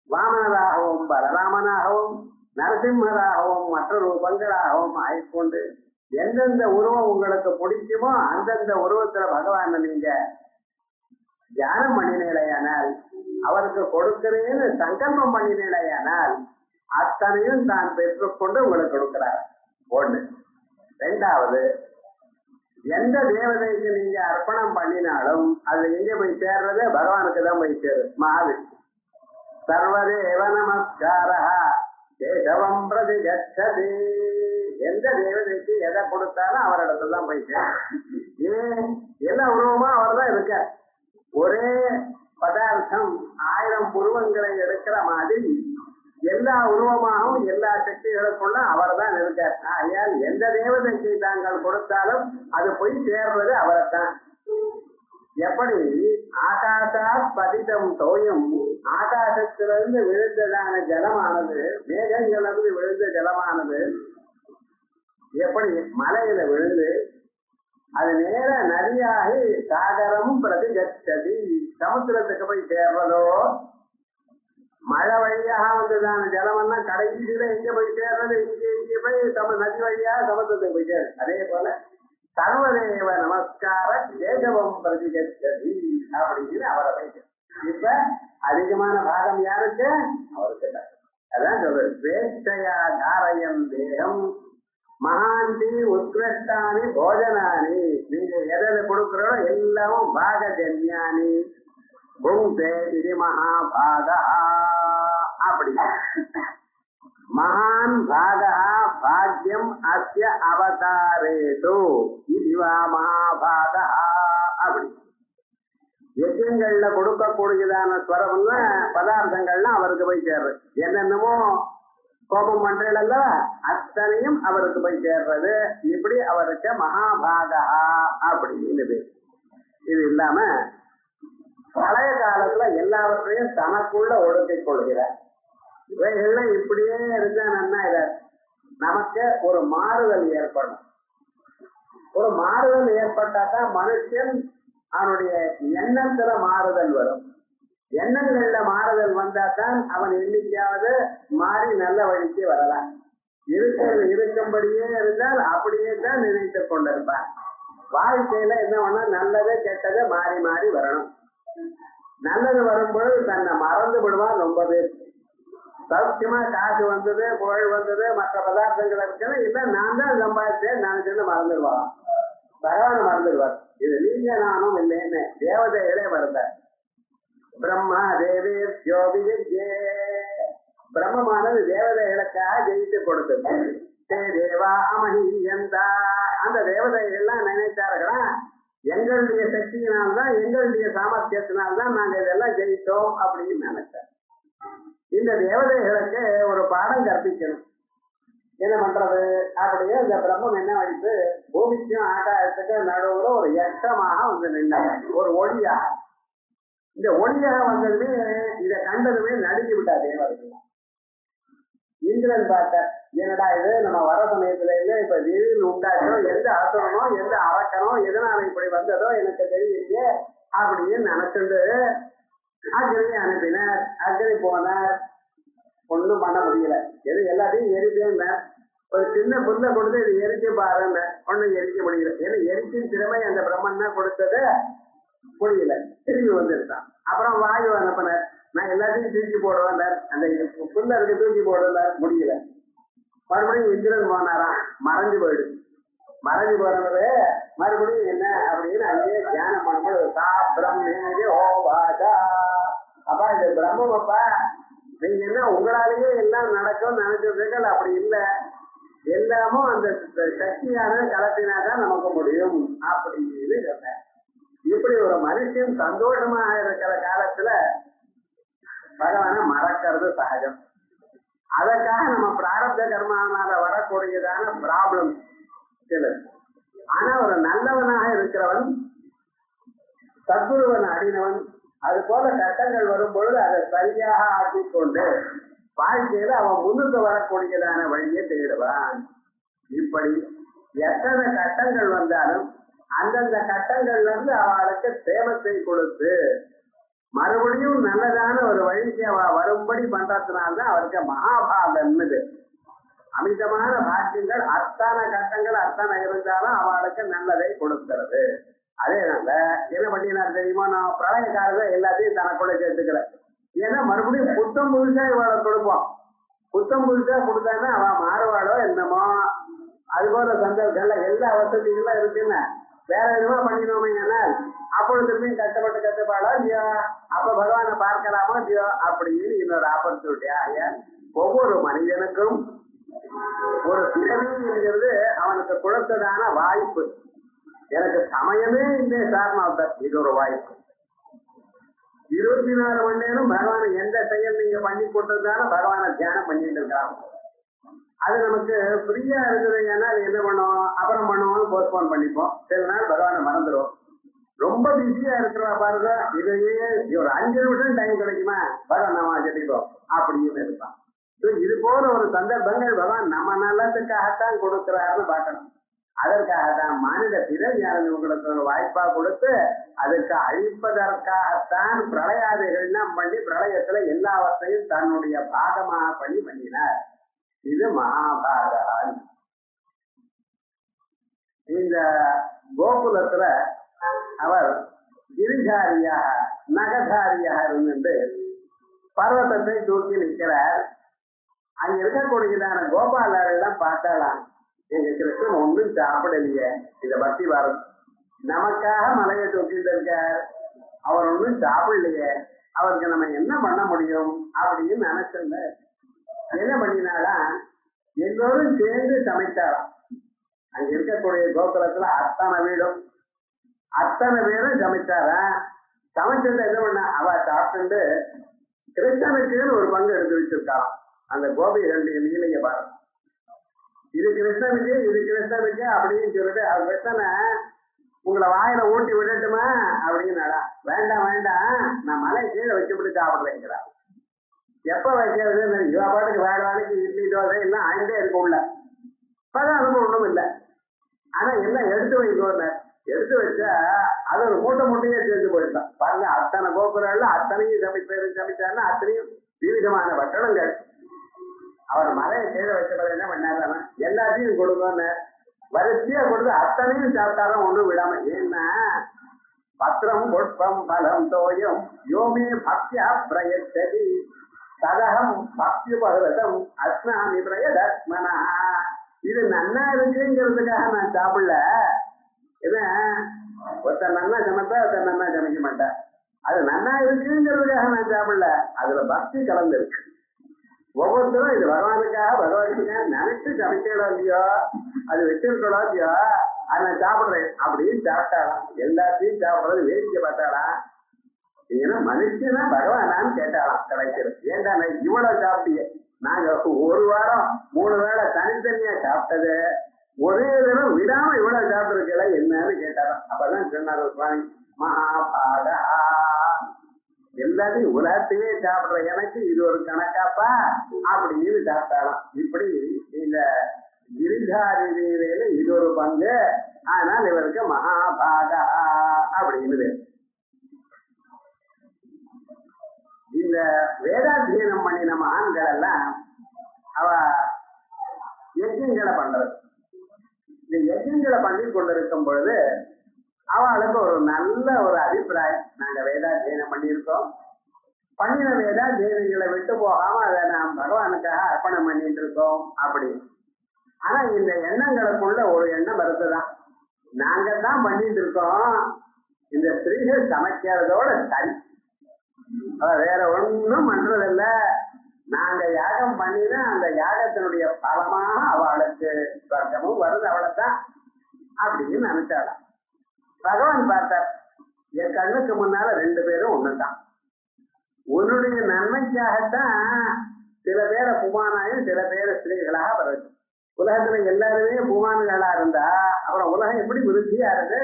வாமனராகவும் பலராமனாகவும் நரசிம்மராகவும் மற்ற ரூபங்களாகவும் ஆயிக்கொண்டு எந்தெந்த உருவம் உங்களுக்கு பிடிக்குமோ அந்தந்த உருவத்துல பகவான நீங்க தியானம் பண்ணினேடையானால், அவருக்கு கொடுக்கிறேன்னு சங்கல்பம் பண்ணினேடையானால் அத்தனையும் தான் பெற்றுக்கொண்டு உங்களுக்கு கொடுக்கிறார். ஒண்ணு. ரெண்டாவது, எந்த தேவதைக்கு நீங்க அர்ப்பணம் பண்ணினாலும் அது எங்க போய் சேர்றது? பகவானுக்கு தான் போய் சேரும். மகாவிஷ்ணு சர்வதேவ நமஸ்காரா கேசவம் பிரதி கச்சதி. எந்த தேவதைக்கு எதை கொடுத்தாலும் அவரிடத்துல தான் போய் சேரும். ஏன்? எல்லா உருவமா அவர் தான் இருக்கார். ஒரே பதார்த்தம் 1000 புருவங்களை எடுக்கிற மாதிரி எல்லா உருவமாகவும் எல்லா சக்திகளுக்குள்ள அவர் தான் இருக்கார். ஆகையால் எந்த தேவதைக்கு தாங்கள் கொடுத்தாலும் அது போய் சேர்றது அவரைத்தான். எப்படி ஆகாசா பதிதம் தோயம், ஆகாசத்திலிருந்து விழுந்ததான ஜலமானது, மேகங்களிலிருந்து விழுந்த ஜலமானது எப்படி மலையில விழுந்து அது நேர நதியாகி சாகரம் பிரதிகச்சதி சமுத்திரத்துக்கு போய் சேர்றதோ, மழை வழியாக வந்ததான ஜலமெல்லாம் கடைசியில எங்க போய் சேர்றது? இங்கே போய் நதி வழியாக சமுத்திரத்துக்கு போய் சேரு. அதே போல சர்வதேவ நமஸ்கார கேசவம் பிரதிகச்சதி அப்படின்னு அவரை போய். இப்ப அதிகமான பாகம் யாருக்கு? அவருக்கு தான். அதான் சொல்றது, ஸ்வேஷ்டையா தாரயம் தேகம் மகாந்தி உத்கிருஷ்டானி போஜனானி. நீங்க எதை கொடுக்கிறோ எல்லாமும் பாகஜன்யானி புங்கே இது மகாபாகா. அப்படி மகான் பாகா பாக்யம் அஸ்ய அவதாரேது இதுவா மகாபாகா. அப்படி யஜ்யங்கள்ல கொடுக்கக்கூடியதான ஸ்வரம்னா பதார்த்தங்கள்லாம் அவருக்கு போய் சேர்றது. என்னென்னமோ கோபம் பண்றீங்கள அத்தனையும் அவருக்கு போய் சேர்றது. இப்படி அவருக்கு மகாபாகா அப்படின்னு பேர். இது இல்லாம பழைய காலத்துல எல்லாவற்றையும் தனக்குள்ள ஒடுக்கிக் கொள்கிறார். இவைகள்லாம் இப்படியே இருந்தா நன்னா நமக்கு ஒரு மாறுதல் ஏற்படும். ஒரு மாறுதல் ஏற்பட்டாதான் மனுஷன் அவனுடைய எண்ணத்துல மாறுதல் வரும். எண்ணங்கள்ல மாறுதல் வந்தாதான் அவன் எண்ணிக்கையாவது மாறி நல்ல வழிக்கு வரலாம். இருக்கும்படியே இருந்தால் அப்படியே தான் நினைத்து கொண்டிருப்பான். வாழ்க்கையில என்ன பண்ணா நல்லது கெட்டதை மாறி மாறி வரணும். நல்லது வரும்பொழுது தன்னை மறந்து விடுவான். ரொம்ப பேர் சௌக்கியமா காசு வந்தது, புகழ் வந்தது, மற்ற பதார்த்தங்கள் இருக்குன்னு இல்ல நான் தான் சம்பாதிச்சேன் நினைச்சுன்னு மறந்துடுவான். பகவான மறந்துடுவார். இது நீங்க நானும் இல்லைன்னு தேவதைகளே வருந்தார். பிரம்மா தேவி ஜோபிஜே, பிரம்மமானது தேவதைகளுக்காக ஜெயித்து கொடுத்தது. தேவா அமஹியந்தா, அந்த தேவதைகள்லாம் நினைத்தார்களா எங்களுடைய சக்தியினால்தான் எங்களுடைய சாமர்த்தியத்தினால்தான் நாங்க இதெல்லாம் ஜெயித்தோம் அப்படின்னு நினைச்சார். இந்த தேவதைகளுக்கு ஒரு பாடம் கற்பிக்கணும். என்ன பண்றது? அப்படியே இந்த பிரம்மம் என்ன வடித்து பூமிக்கும் ஆகாயத்துக்கு நடுவுல ஒரு யட்சமாக வந்து நின்றாங்க, ஒரு ஒளியா. இந்த ஒளியாக வந்ததுமே இதை கண்டதுமே நடுங்கி விட்டா தேவதைகள். இந்திரன் பார்த்த, என்னடா இது நம்ம வர சமயத்துல இருந்து இப்ப திடீர்னு உண்டாச்சோ, எந்த அசுரனோ எந்த அரக்கனோ எதனால இப்படி வந்ததோ எனக்கு தெரியலையே அப்படின்னு நினைச்சுட்டு அக்னி அனுப்பினார். அக்னி போனார், ஒன்றும் பண்ண முடியல. எது எல்லாத்தையும் எரிப்பேன். ஒரு சின்ன புல்ல கொடுத்து இது எரிக்க பாருங்க, ஒன்னும் எரிக்க முடியல. ஏன்னா எரிக்கும் திறமை அந்த பிரம்மன் தான் கொடுத்தத முடியல, திரும்பி வந்துருக்கான். அப்புறம் வாயு அனுப்பினார், நான் எல்லாத்தையும் தூக்கி போடுவேன், அந்த புல்ல இருக்கு தூக்கி போடுவேன், முடியல. மறுபடியும் இந்திரன் போனாராம், மறைஞ்சு போயிடு. மறைஞ்சு போனது மறுபடியும் என்ன அப்படின்னு அங்கேயே தியானம் பண்ணும்போது சா பிரம்மேதி ஓ வாஜா. அப்பா இந்த பிரம்மம் அப்பா நீங்க என்ன உங்களாலேயே எல்லாம் நடக்கும் நினைச்சிருக்கீர்கள், அப்படி இல்லை. எல்லாமும் அந்த சக்தியான கலத்தினாதான் நமக்கு முடியும் அப்படின்னு சொன்ன. இப்படி ஒரு மனுஷன் சந்தோஷமாக இருக்கிற காலத்துல பகவான மறக்கிறது சகஜம். அதற்காக நம்ம பிராரப்த கர்மானால வரக்கூடியதான ப்ராப்ளம் சில. ஆனா ஒரு நல்லவனாக இருக்கிறவன், சத்குருவன் அடினவன், அது போல கட்டங்கள் வரும்பொழுது அதை சரியாக ஆக்கிக் கொண்டு வாழ்க்கையில அவன் முன்னுக்கு வரக்கூடியதான வழியை தேடுவான். இப்படி எத்தனை கட்டங்கள் வந்தாலும் அந்தந்த கட்டங்கள்ல இருந்து அவளுக்கு சேமத்தை கொடுத்து மறுபடியும் நல்லதான ஒரு வழிக்கு அவ வரும்படி பண்றதுனால்தான் அவருக்கு மகாபாகம்னு. அமிதமான பாக்கியங்கள் அத்தனை கட்டங்கள் அத்தனை இருந்தாலும் அவளுக்கு நல்லதை கொடுக்கிறது. அதேனால என்ன பண்ணினார் தெரியுமா, நான் பிரளய காலத்தை எல்லாத்தையும் தனக்குள்ள சேர்த்துக்கல. ஏன்னா மறுபடியும் புத்தம் புதுசா இவளை கொடுப்போம். புத்தம் புதுசா கொடுத்தான்னா அவன் மாறுவாளோ என்னமோ. அது போல சந்தர்ப்பங்கள்ல எல்லா வசதிகளும் இருக்குன்னு வேற விதமா பண்ணினோமே ஆனால் அப்பொழுதுமே கஷ்டப்பாளோ இல்லையோ, அப்ப பகவானை பார்க்கலாமோ இல்லையோ அப்படின்னு இன்னொரு ஆப்பர்ச்சுனிட்டி. ஆகிய ஒவ்வொரு மனிதனுக்கும் ஒரு பிறவிங்கிறது அவனுக்கு கொடுத்ததான வாய்ப்பு. எனக்கு சமயமே இல்லை சார், இது ஒரு வாய்ப்பு. 24 மணி நேரம் பகவானை எந்த செயல் நீங்க பண்ணி கொடுத்ததுனாலும் பகவானை தியானம் பண்ணிட்டு இருக்காங்க. அது நமக்கு ஃப்ரீயா இருக்குது. ஏன்னா அது என்ன பண்ணுவோம், அப்புறம் பண்ணுவோம், போஸ்ட்போன் பண்ணிப்போம். சில நாள் பகவானை மறந்துடும். ரொம்ப பிஸியா இருக்கிறா பாருங்க, இதையே ஒரு 5 நிமிஷம் டைம் கிடைக்குமா பகவான் நம்ம கட்டிப்போம் அப்படின்னு இருப்பான். இது போல ஒரு சந்தர்ப்பங்கள் பகவான் நம்ம நல்லதுக்காகத்தான் கொடுக்கிறாருன்னு பார்க்கணும். அதற்காகத்தான் மாநில பிறவியானது உங்களுக்கு ஒரு வாய்ப்பா கொடுத்து அதற்கு அழிப்பதற்காகத்தான் பிரளயாதிகள்லாம் பண்ணி பிரளயத்துல எல்லாவற்றையும் தன்னுடைய பாகமாக பண்ணினார். இது மகாபாரதம். இந்த கோகுலத்துல அவர் கிரிதாரியாக நகதாரியாக இருந்து பர்வதத்தை தூக்கி நிற்கிறார். அங்க இருக்கக்கூடியதான கோபாலர் எல்லாம் பார்த்தாலாம், எங்க கிருஷ்ணன் ஒன்றும் சாப்பிடலையே, இத பக்தி பாரத் நமக்காக மலையை தூக்கிட்டு இருக்கார், அவர் ஒன்றும் சாப்பிடலையே, அவருக்கு நம்ம என்ன பண்ண முடியும் அப்படின்னு நினைச்சிருந்த. என்ன பண்ணினாலா, எல்லோரும் சேர்ந்து சமைத்தாராம். அங்க இருக்கக்கூடிய கோகுலத்துல அத்தனை வீடும் அத்தனை பேரும் சமைச்சாரா. சமைச்சதை என்ன பண்ண, அவ சாப்பிட்டு கிருஷ்ணனுக்குன்னு ஒரு பங்கு எடுத்து வச்சிருக்காராம். அந்த கோபிகளுடைய லீலைய பாருங்க, இது கிருஷ்ணனுக்கு இது கிருஷ்ணனுக்கு அப்படின்னு சொல்லிட்டு அவர் கிருஷ்ணனை உங்களை வாயில ஊட்டி விடட்டுமா அப்படின்னாடா. வேண்டாம் வேண்டாம், நான் மலை கீழே வச்சுப்பட்டு சாப்பிடுறேங்கிறா. எப்ப வைக்கிறது, இவ பாட்டுக்கு வேற வேலைக்கு இட்லி தோசை எல்லாம் ஆயிட்டே இருக்கும் உள்ள பதார்த்தம் ஒண்ணும் இல்லை. ஆனா எல்லாம் எடுத்து வைக்கோன்னு எடுத்து வச்சா அது ஒரு மூட்டையே சேர்ந்து போயிட்டான் பாருங்க. அத்தனை கோபுரம்ல அத்தனையும் சமைச்சாருன்னா அத்தனையும் விவிதமான பட்டணங்கள். அவர் மலையை கீழே வச்ச என்ன பண்ணாரு, எல்லாத்தையும் கொடுங்கன்னு வரிசையா கொடுத்து அத்தனையும் சாப்பிட்டாலும் ஒண்ணும் விடாம. ஏன்னா பத்திரம் புஷ்பம் பலம் தோயம் யோமே பக்தியா பிரயத்ததி சதகம் பக்தி பகவதம் அஸ்னாமி பிரயதஸ்மனா. இது நன்னா இருக்குங்கிறதுக்காக நான் சாப்பிடல. ஏன்னா ஒருத்தர் நன்னா சமைப்பா ஒருத்தர் நன்னா சமைக்க மாட்டேன். அது நன்னா இருக்குங்கிறதுக்காக நான் சாப்பிடல, அதுல பக்தி கலந்து இருக்கு. ஒவ்வொருத்தரும் இது பகவானுக்காக பகவானுக்காக நினைச்சு சமைக்கணும் இல்லையோ, அது வச்சிருக்கணும் இல்லையோ, அதை நான் சாப்பிடுறேன் அப்படின்னு சாப்பிட்டாலாம். எல்லாத்தையும் சாப்பிடுறது வேடிக்கை பார்த்தாலாம். ஏன்னா மனுஷனா பகவானான்னு கேட்டாலாம் கிடைக்கிறது. ஏன்டா நான் இவ்வளவு சாப்பிட்டியே, நாங்க ஒரு வாரம் 3 வேளை தனித்தனியா சாப்பிட்டது ஒரே தினம் விடாம இவ்வளவு சாப்பிட்டுருக்கல என்னன்னு கேட்டாராம். அப்பதான் சொன்னார் சுவாமி, மகாபாரதா எல்லாத்தையும் உலகத்தையே சாப்பிடுற எனக்கு இது ஒரு கணக்காப்பா அப்படின்னு சாப்பிட்டாலாம். இப்படி இந்த கிரிதாரியில இது ஒரு பங்கு. ஆனால் இவருக்கு மகாபாகா அப்படின்னு. இந்த வேதாத்தியனம் பண்ணின மகான்கள் எல்லாம் அவ யஜ்யங்களை பண்றது. இந்த யஜ்யங்களை பண்ணி கொண்டிருக்கும் பொழுது அவளுக்கு ஒரு நல்ல ஒரு அபிப்பிராயம், நாங்க வேதாத்தியனம் பண்ணியிருக்கோம், பண்ணின வேதாத்தியனங்களை விட்டு போகாம அதை நாம் பகவானுக்காக அர்ப்பணம் பண்ணிட்டு இருக்கோம் அப்படி. ஆனா இந்த எண்ணங்களுக்குள்ள ஒரு எண்ணம் வருதுதான், நாங்க தான் பண்ணிட்டு இருக்கோம், இந்த ஸ்திரீகள் சமைக்கிறதோட சரி, வேற ஒன்றும் பண்றதில்ல, நாங்க யாகம் பண்ணினா அந்த யாகத்தினுடைய பலமாக அவளுக்கு சொர்க்கமும் வருது, அவ்வளவுதான் அப்படின்னு நினைச்சாலாம். பகவான் பார்த்தார், என் கண்ணுக்கு முன்னால 2 பேரும் ஒண்ணுதான், உன்னுடைய நன்மைக்காகத்தான் சில பேரை புமானாயும் சில பேரை ஸ்திரீகளாக வருது. உலகத்துல எல்லாருமே புமான்களா இருந்தா அப்புறம் உலகம் எப்படி விருத்தியா இருக்கு?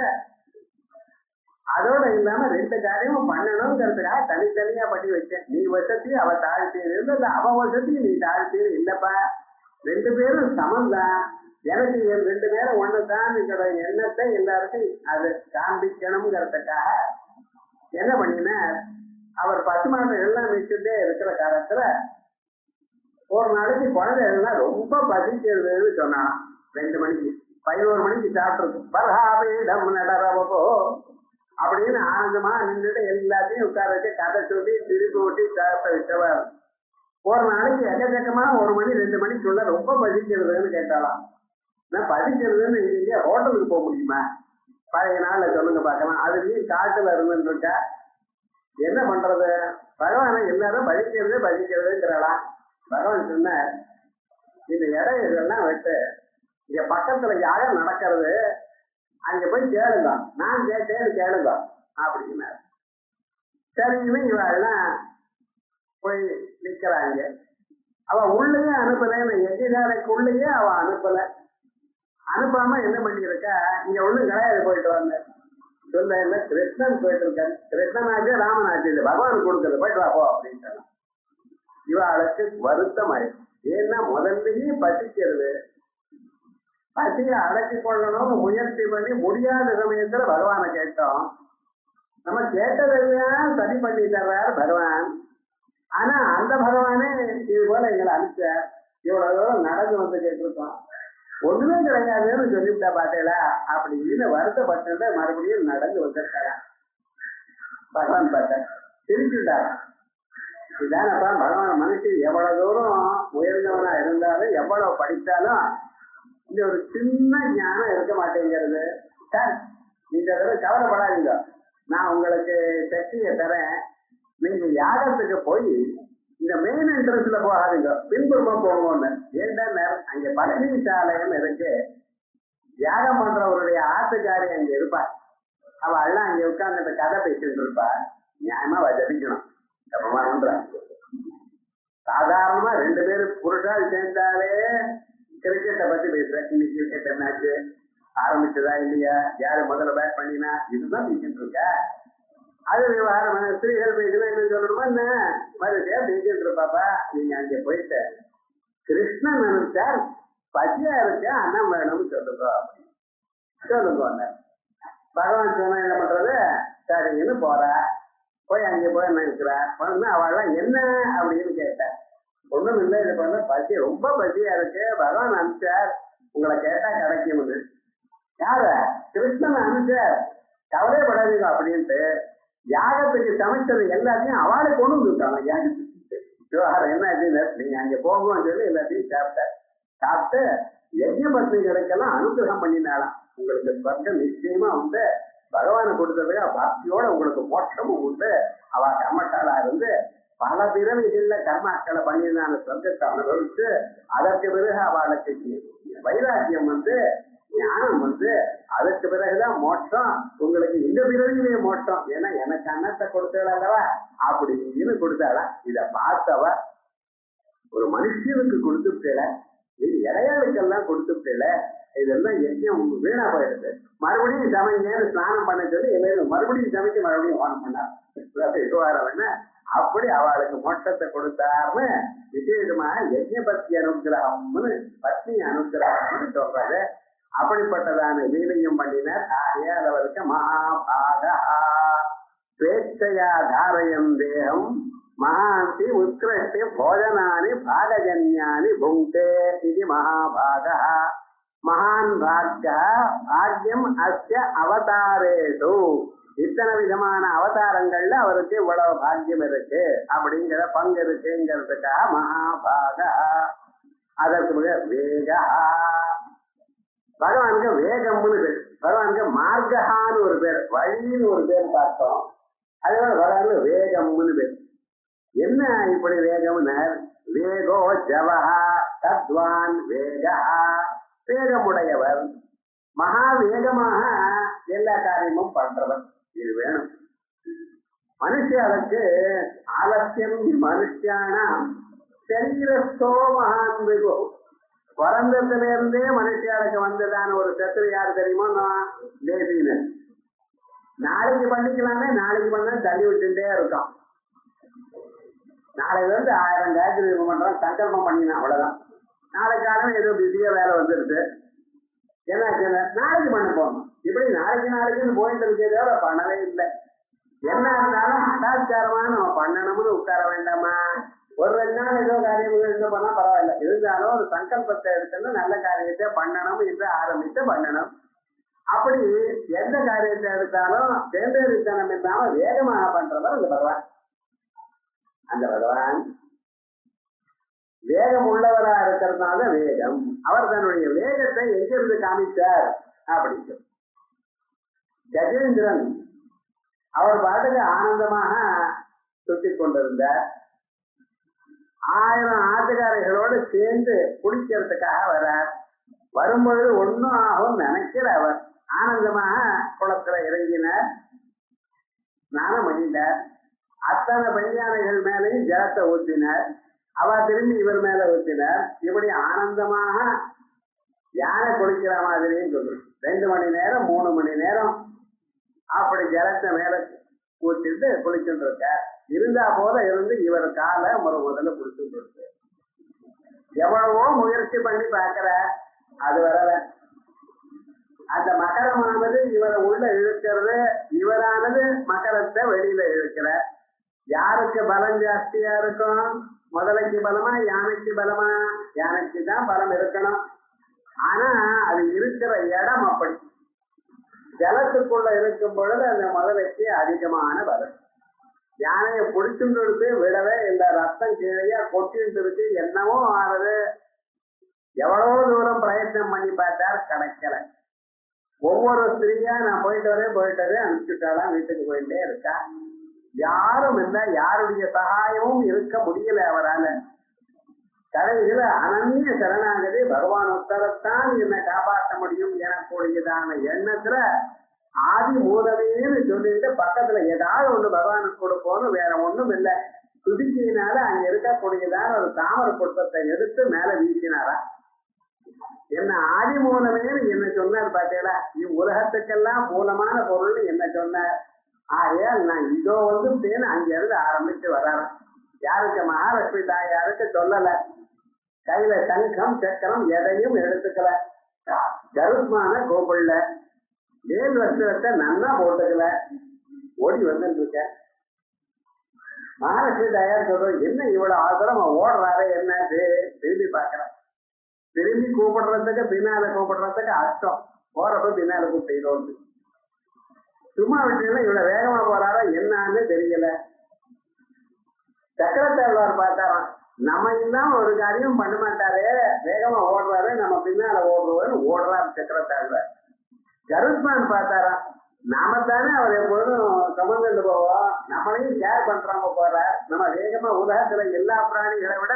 அதோட இல்லாம 2 காரியமும் பண்ணணுங்கிறதுக்காக தனித்தனியா பண்ணி வச்சேன். நீ வசத்தையும் அவ தாழ்த்தியது இல்ல, அவ வசத்தையும் நீ தாழ்த்தியது இல்லப்பா, 2 பேரும் சமந்தான், எனக்கு 2 பேரும் ஒண்ணுதான் எண்ணத்தை எல்லாருக்கும் அது காண்பிக்கணுங்கிறதுக்காக என்ன பண்ணின, அவர் 10 மாதம் எல்லாம் வச்சுட்டே இருக்கிற காலத்துல ஒரு நாளைக்கு குழந்தைகள்லாம் ரொம்ப பசிக்கிறதுன்னு சொன்னான். 2 மணிக்கு 11 மணிக்கு சாப்பிட்டுருக்கு. பரஹாபீடம் நடரவோ அப்படின்னு ஆனந்தமா நின்றுட்டு எல்லாத்தையும் உட்கார வச்சு கதை சொல்லி திருப்பி ஊட்டி சாப்பிட்ட வச்சவர். ஒரு நாளைக்கு எக்கச்சக்கமா 1 மணி 2 மணிக்குள்ள ரொம்ப பசிக்கிறதுன்னு கேட்டாலாம். நான் பசிக்கிறதுன்னு இல்லையா, ஹோட்டலுக்கு போக முடியுமா? பழைய நாள்ல சொல்லுங்க பார்க்கலாம். அதுலயும் காட்டுல இருந்துட்டு இருக்கா, என்ன பண்றது? பகவானை எல்லாரும் பசிக்கிறதுங்கிறாளாம். பகவான் சொன்ன, இந்த இடம் இதெல்லாம் விட்டு இங்க பக்கத்துல யாரும் நடக்கிறது, அங்க போய் கேளுங்க, நான் கேட்டேன்னு கேளுங்க அப்படின்னாரு. சரின்னு இவெல்லாம் போய் நிக்கிறாங்க. அவ உள்ளேயே அனுப்பல, எதிராலைக்குள்ளேயே அவ அனுப்பல. அனுப்பாம என்ன பண்ணிருக்கா, இங்க ஒண்ணு கிடையாது, போயிட்டு வந்த சொல்ல இல்ல, கிருஷ்ணன் போயிட்டு இருக்காரு. கிருஷ்ணனாச்சு ராமனாச்சு இல்லை, பகவான் கொடுக்குறது, போயிட்டு வா போ அப்படின்னு. இவாளுக்கு வருத்தம் ஆயிடும். ஏன்னா முதல்லயே பசிக்கிறது, பசியை அடக்கி கொள்ளணும்னு முயற்சி பண்ணி முடியாத சமயத்துல பகவானை கேட்டோம். நம்ம கேட்டதெல்லாம் சரி பண்ணி தர்றார் பகவான். ஆனா அந்த பகவானே இது போல எங்களை அனுப்பிச்சார். இவ்வளவு தூரம் நடந்து வந்து கேட்டிருக்கோம், ஒண்ணுமே கிடையாதுன்னு சொல்லிவிட்டா பாத்தீங்களா அப்படின்னு வருத்தப்பட்டு மறுபடியும் நடந்து வந்திருக்காரா. பகவான் பார்த்த திருச்சிட்டாரா. இதானப்பா பகவான். மனுஷன் எவ்வளவு தூரம் உயர்ந்தவனா இருந்தாலும் எவ்வளவு படித்தாலும் இந்த ஒரு சின்ன ஞானம் இருக்க மாட்டேங்கிறது. சார் நீங்க கவலைப்படாதீங்க, நான் உங்களுக்கு சக்தியை தரேன். நீங்க யாகத்துக்கு போய் இந்த மெயின் என்ட்ரன்ஸ்ல போகாதீங்க, பின்புறமா போங்கன்னு. ஏன்னா அங்க பழனி சாலைன்னு இருக்கு, யாகம் பண்றவருடைய ஆத்துக்காரி அங்க இருப்பா. அவ எல்லாம் அங்க உட்கார்ந்துட்டு கதை பேசிட்டு இருப்பா. நியாயமா ஜபிக்கணும். சாதாரணமா 2 பேரு புருஷால் சேர்ந்தாலே கிரிக்கெட்டை பத்தி பேசுறேன். இன்னைக்கு கிரிக்கெட் மேட்ச் ஆரம்பிச்சதா இல்லையா, யாரு முதல்ல பேட் பண்ணினா, இதுதான் பேசிட்டு இருக்க. அது விவகாரம் ஸ்திரீகள் பேசுனா என்ன சொல்லணுமா, என்ன மறுபடியா பேசிட்டு இருப்பாப்பா. நீங்க அங்க போயிட்டு கிருஷ்ணன் நினைச்சார் பசியா இருக்கா, அண்ணன் வேணும்னு சொல்லுங்க சொல்லுங்க. பகவான் சொன்னா என்ன பண்றது, சரின்னு போற. போய் அங்கே போய் என்ன இருக்கிற அவள்லாம் என்ன அப்படின்னு கேட்டேன். ஒண்ணும் இல்லை, இது பண்ண பசி ரொம்ப பசியா இருக்கு, பகவான் அனுப்பிச்சார், உங்களை கேட்டா கிடைக்கும்னு. யார? கிருஷ்ணன் அனுப்பிச்சார், கவலைப்படாதீங்க அப்படின்ட்டு யாகத்துக்கு சமைச்சது எல்லாத்தையும் அவளை கொண்டு வந்துட்டாங்க. யாகத்துக்கு விவகாரம் என்ன ஆச்சுன்னு, நீங்க அங்க போங்கன்னு சொல்லி எல்லாத்தையும் சாப்பிட்டு யஜ்ஞ பத்னிகளுக்கெல்லாம் அனுகிரகம் பண்ணினாலாம். உங்களுக்கு ஸ்வர்க்கம் நிச்சயமா வந்து பகவானை கொடுத்ததுக்கு பக்தியோட உங்களுக்கு மோட்சமும் உண்டு. அவ கர்மட்டாளா இருந்து பல பிறவிகள்ல கர்மாக்களை பண்ணியிருந்தாங்க, சொர்க்கத்தை அனுபவிச்சு அதற்கு பிறகு அவளுக்கு வைராக்கியம் வந்து ஞானம் வந்து அதற்கு பிறகுதான் மோட்சம். உங்களுக்கு இந்த பிறவியிலே மோட்சம். ஏன்னா எனக்கு அன்னத்தை கொடுத்தாள் அல்லவா அப்படின்னு கொடுத்தாளா. இத பார்த்தவ ஒரு மனுஷனுக்கு கொடுத்துட்டேல, இது இடையாளுக்கெல்லாம் கொடுத்துட்டேல, இதெல்லாம் யஜ்யம் வீணா போயிடுது. மறுபடியும் சமைங்கன்னு ஸ்நானம் பண்ண சொல்லி எல்லாரும் மறுபடியும் சமைக்க மறுபடியும் ஓனம் பண்ணார். அப்படி அவளுக்கு மோட்சத்தை கொடுத்தாருன்னு விசேஷமா யஜ்ய பக்தி அனுகிரகம்னு பத்னி அனுகிரகம்னு சொல்றாரு. அப்படிப்பட்டதான லீலையும் பண்ணினார். ஆகையாதவருக்கு மகாபாகா ஸ்வேச்சையா தாரயம் தேகம் மகாந்தி உத்கிருஷ்ட போஜனானி பாகஜன்யானி புங்கே இது மகாபாகா. மகான் பாக்யம் அஸ்ய அவதாரேஷு. இத்தனை விதமான அவதாரங்கள்ல அவருக்கு இவ்வளவு பாக்கியம் இருக்கு அப்படிங்கிற பங்கு இருக்குங்கிறதுக்காக மகாபாகா. அதற்கு வேகா, பகவானுக்கு வேகம்னு பேர், பகவானுக்கு மார்கஹான்னு ஒரு பேர், வழின்னு ஒரு பேர் பார்த்தோம். அதே மாதிரி பகவானுக்கு வேகம்னு பேர். என்ன இப்படி வேகம்னு, வேகோ ஜவஹா தத்வான் வேகா, வேகமுடையவர், மகா வேகமாக எல்லா காரியமும் பண்றவர். இது வேணும். மனுஷனுக்கு ஆலசியம் மனுஷானா சரீரஸ்தோ மகான் வெகு. பிறந்ததுல இருந்தே மனுஷனுக்கு வந்ததான ஒரு சத்துரு யாரு தெரியுமா, லேசின்னு. நாளைக்கு பண்ணிக்கலாமே, நாளைக்கு பண்ண தள்ளி விட்டுட்டே இருக்கோம். நாளைக்கு வந்து 1000 காயத்ரி பண்றோம், சங்கல்பம் பண்ணினா அவ்வளவுதான். நாளைக்கு காலம் ஏதோ பிஸியா வேலை வந்துருது, என்ன நாளைக்கு பண்ண போகணும். இப்படி நாளைக்குன்னு போயிட்டு இருக்கிறதோட பண்ணவே இல்லை. என்ன இருந்தாலும் அடாச்சாரமா நம்ம பண்ணணும்னு உட்கார வேண்டாமா? ஒரு 2 நாள் ஏதோ காரியம் பண்ணா பரவாயில்ல, இருந்தாலும் ஒரு சங்கல்பத்தை எடுத்துன்னு நல்ல காரியத்தை பண்ணணும் என்று ஆரம்பித்து பண்ணணும். அப்படி எந்த காரியத்தை எடுத்தாலும் தேர்ந்தெடுத்தனம் இல்லாம வேகமாக பண்றவர் அந்த பகவான். அந்த பகவான் வேகம் உள்ளவரா இருக்கிறதுனால வேகம். அவர் தன்னுடைய வேகத்தை எங்கிருந்து காமிச்சார் அப்படின்னு கஜேந்திரன் அவர் பாட்டுக்கு ஆனந்தமாக சுத்தி கொண்டிருந்தார். 1000 ஆட்டுக்காரைகளோடு சேர்ந்து குளிக்கிறதுக்காக வரார். வரும்பொழுது ஒன்னும் ஆகும் நினைக்கிற அவர் ஆனந்தமாக குளத்துல இறங்கினார், ஸ்நானம் பண்ணிட்டார். அத்தனை பெண்யானைகள் மேலேயும் ஜலத்தை ஊற்றினார். அவ திரும்பி இவர் மேல ஊற்றினார். இப்படி ஆனந்தமாக யானை குளிக்கிற மாதிரின்னு சொல்றோம். 2 மணி நேரம் 3 மணி நேரம் அப்படி ஜலத்தை மேல ஊற்றிட்டு குளிச்சுட்டு இருக்கார். இருந்தா போல இருந்து இவர் காலை முதல்ல குளிச்சுட்டு இருக்கு. எவ்வளவோ முயற்சி பண்ணி பார்க்கிற, அது வரல. அந்த மகரமானது இவரை உள்ள இழுக்கிறது, இவரானது மகரத்தை வெளியில இழுக்கிறார். யாருக்கு பலம் ஜாஸ்தியா இருக்கும்? முதலைக்கு பலமா யானைக்கு பலமா? யானைக்கு தான் பலம் இருக்கணும். ஆனா அது இருக்கிற இடம் அப்படி. ஜலத்துக்குள்ள இருக்கும் பொழுது அந்த முதலைக்கு அதிகமான பலம். யானையை பிடிச்சுட்டு விடவே இல்லை, ரத்தம் கீழே கொட்டிட்டு இருக்கு, என்னவோ ஆறுது. எவ்வளவு தூரம் பிரயத்னம் பண்ணி பார்த்தார், கிடைக்கல. ஒவ்வொரு ஸ்திரீயா நான் போயிட்டு வரேன் அனுப்பிச்சுட்டாலாம், வீட்டுக்கு போயிட்டே இருக்கா. யாரும் இல்லை, யாருடைய சகாயமும் இருக்க முடியல அவரால. கடைசியில அனன்ய சரணாகதி பகவான் உத்தரத்தான் என்னை காப்பாற்ற முடியும் எனக்கூடியதான எண்ணத்துல ஆதி மூலமேன்னு சொல்லிட்டு பக்கத்துல ஏதாவது ஒண்ணு பகவானுக்கு கொடுப்போம்னு, வேற ஒண்ணும் இல்லை. துதிக்கையினால அங்க இருக்கக்கூடியதான ஒரு தாமரை புஷ்பத்தை எடுத்து மேல வீசினாரா. என்ன ஆதி மூலமேன்னு என்ன சொன்னார் பார்த்தீங்களா? இவ்வுலகத்துக்கெல்லாம் மூலமான பொருள் என்ன சொன்னார். ஆகையால் நான் இதோ தேன்னு அங்க இருந்து ஆரம்பிச்சு வர்றேன். யாருக்கு? மகாலட்சுமி தாயாருக்கு சொல்லல. கையில சங்கம் சக்கரம் எதையும் எடுத்துக்கல. கருத்மான கோபுள்ள மேல் வஸ்திரத்தை நன்னா போட்டுக்கல. ஓடி வந்துட்டு இருக்க. மகாலட்சுமி தாயார் சொல்றோம், என்ன இவ்வளவு ஆதரம் ஓடுறாரு என்னது? திரும்பி பார்க்கிறேன். திரும்பி கூப்பிடுறதுக்கு பின்னால கூப்பிடுறதுக்கு அர்த்தம், போறப்ப பின்னால கூப்பிட்டு சும்மா விட்டீங்கன்னா இவ்வளவு வேகமா போறாரோ என்னன்னு தெரியல. சக்கரத்தாழ்வார் பார்த்தாராம், நம்ம இல்லாம ஒரு காரியம் பண்ண மாட்டாரு, வேகமா ஓடுறாரு, நம்ம பின்னால ஓடுறோம்னு ஓடுறாரு சக்கரத்தாழ்வார். கருத்மான் பார்த்தாராம், நாம தானே அவர் எப்பொழுதும் சுமந்துட்டு போவோம், நம்மளையும் கேர் பண்றாம போற, நம்ம வேகமா உலகத்துல எல்லா பிராணிகளை விட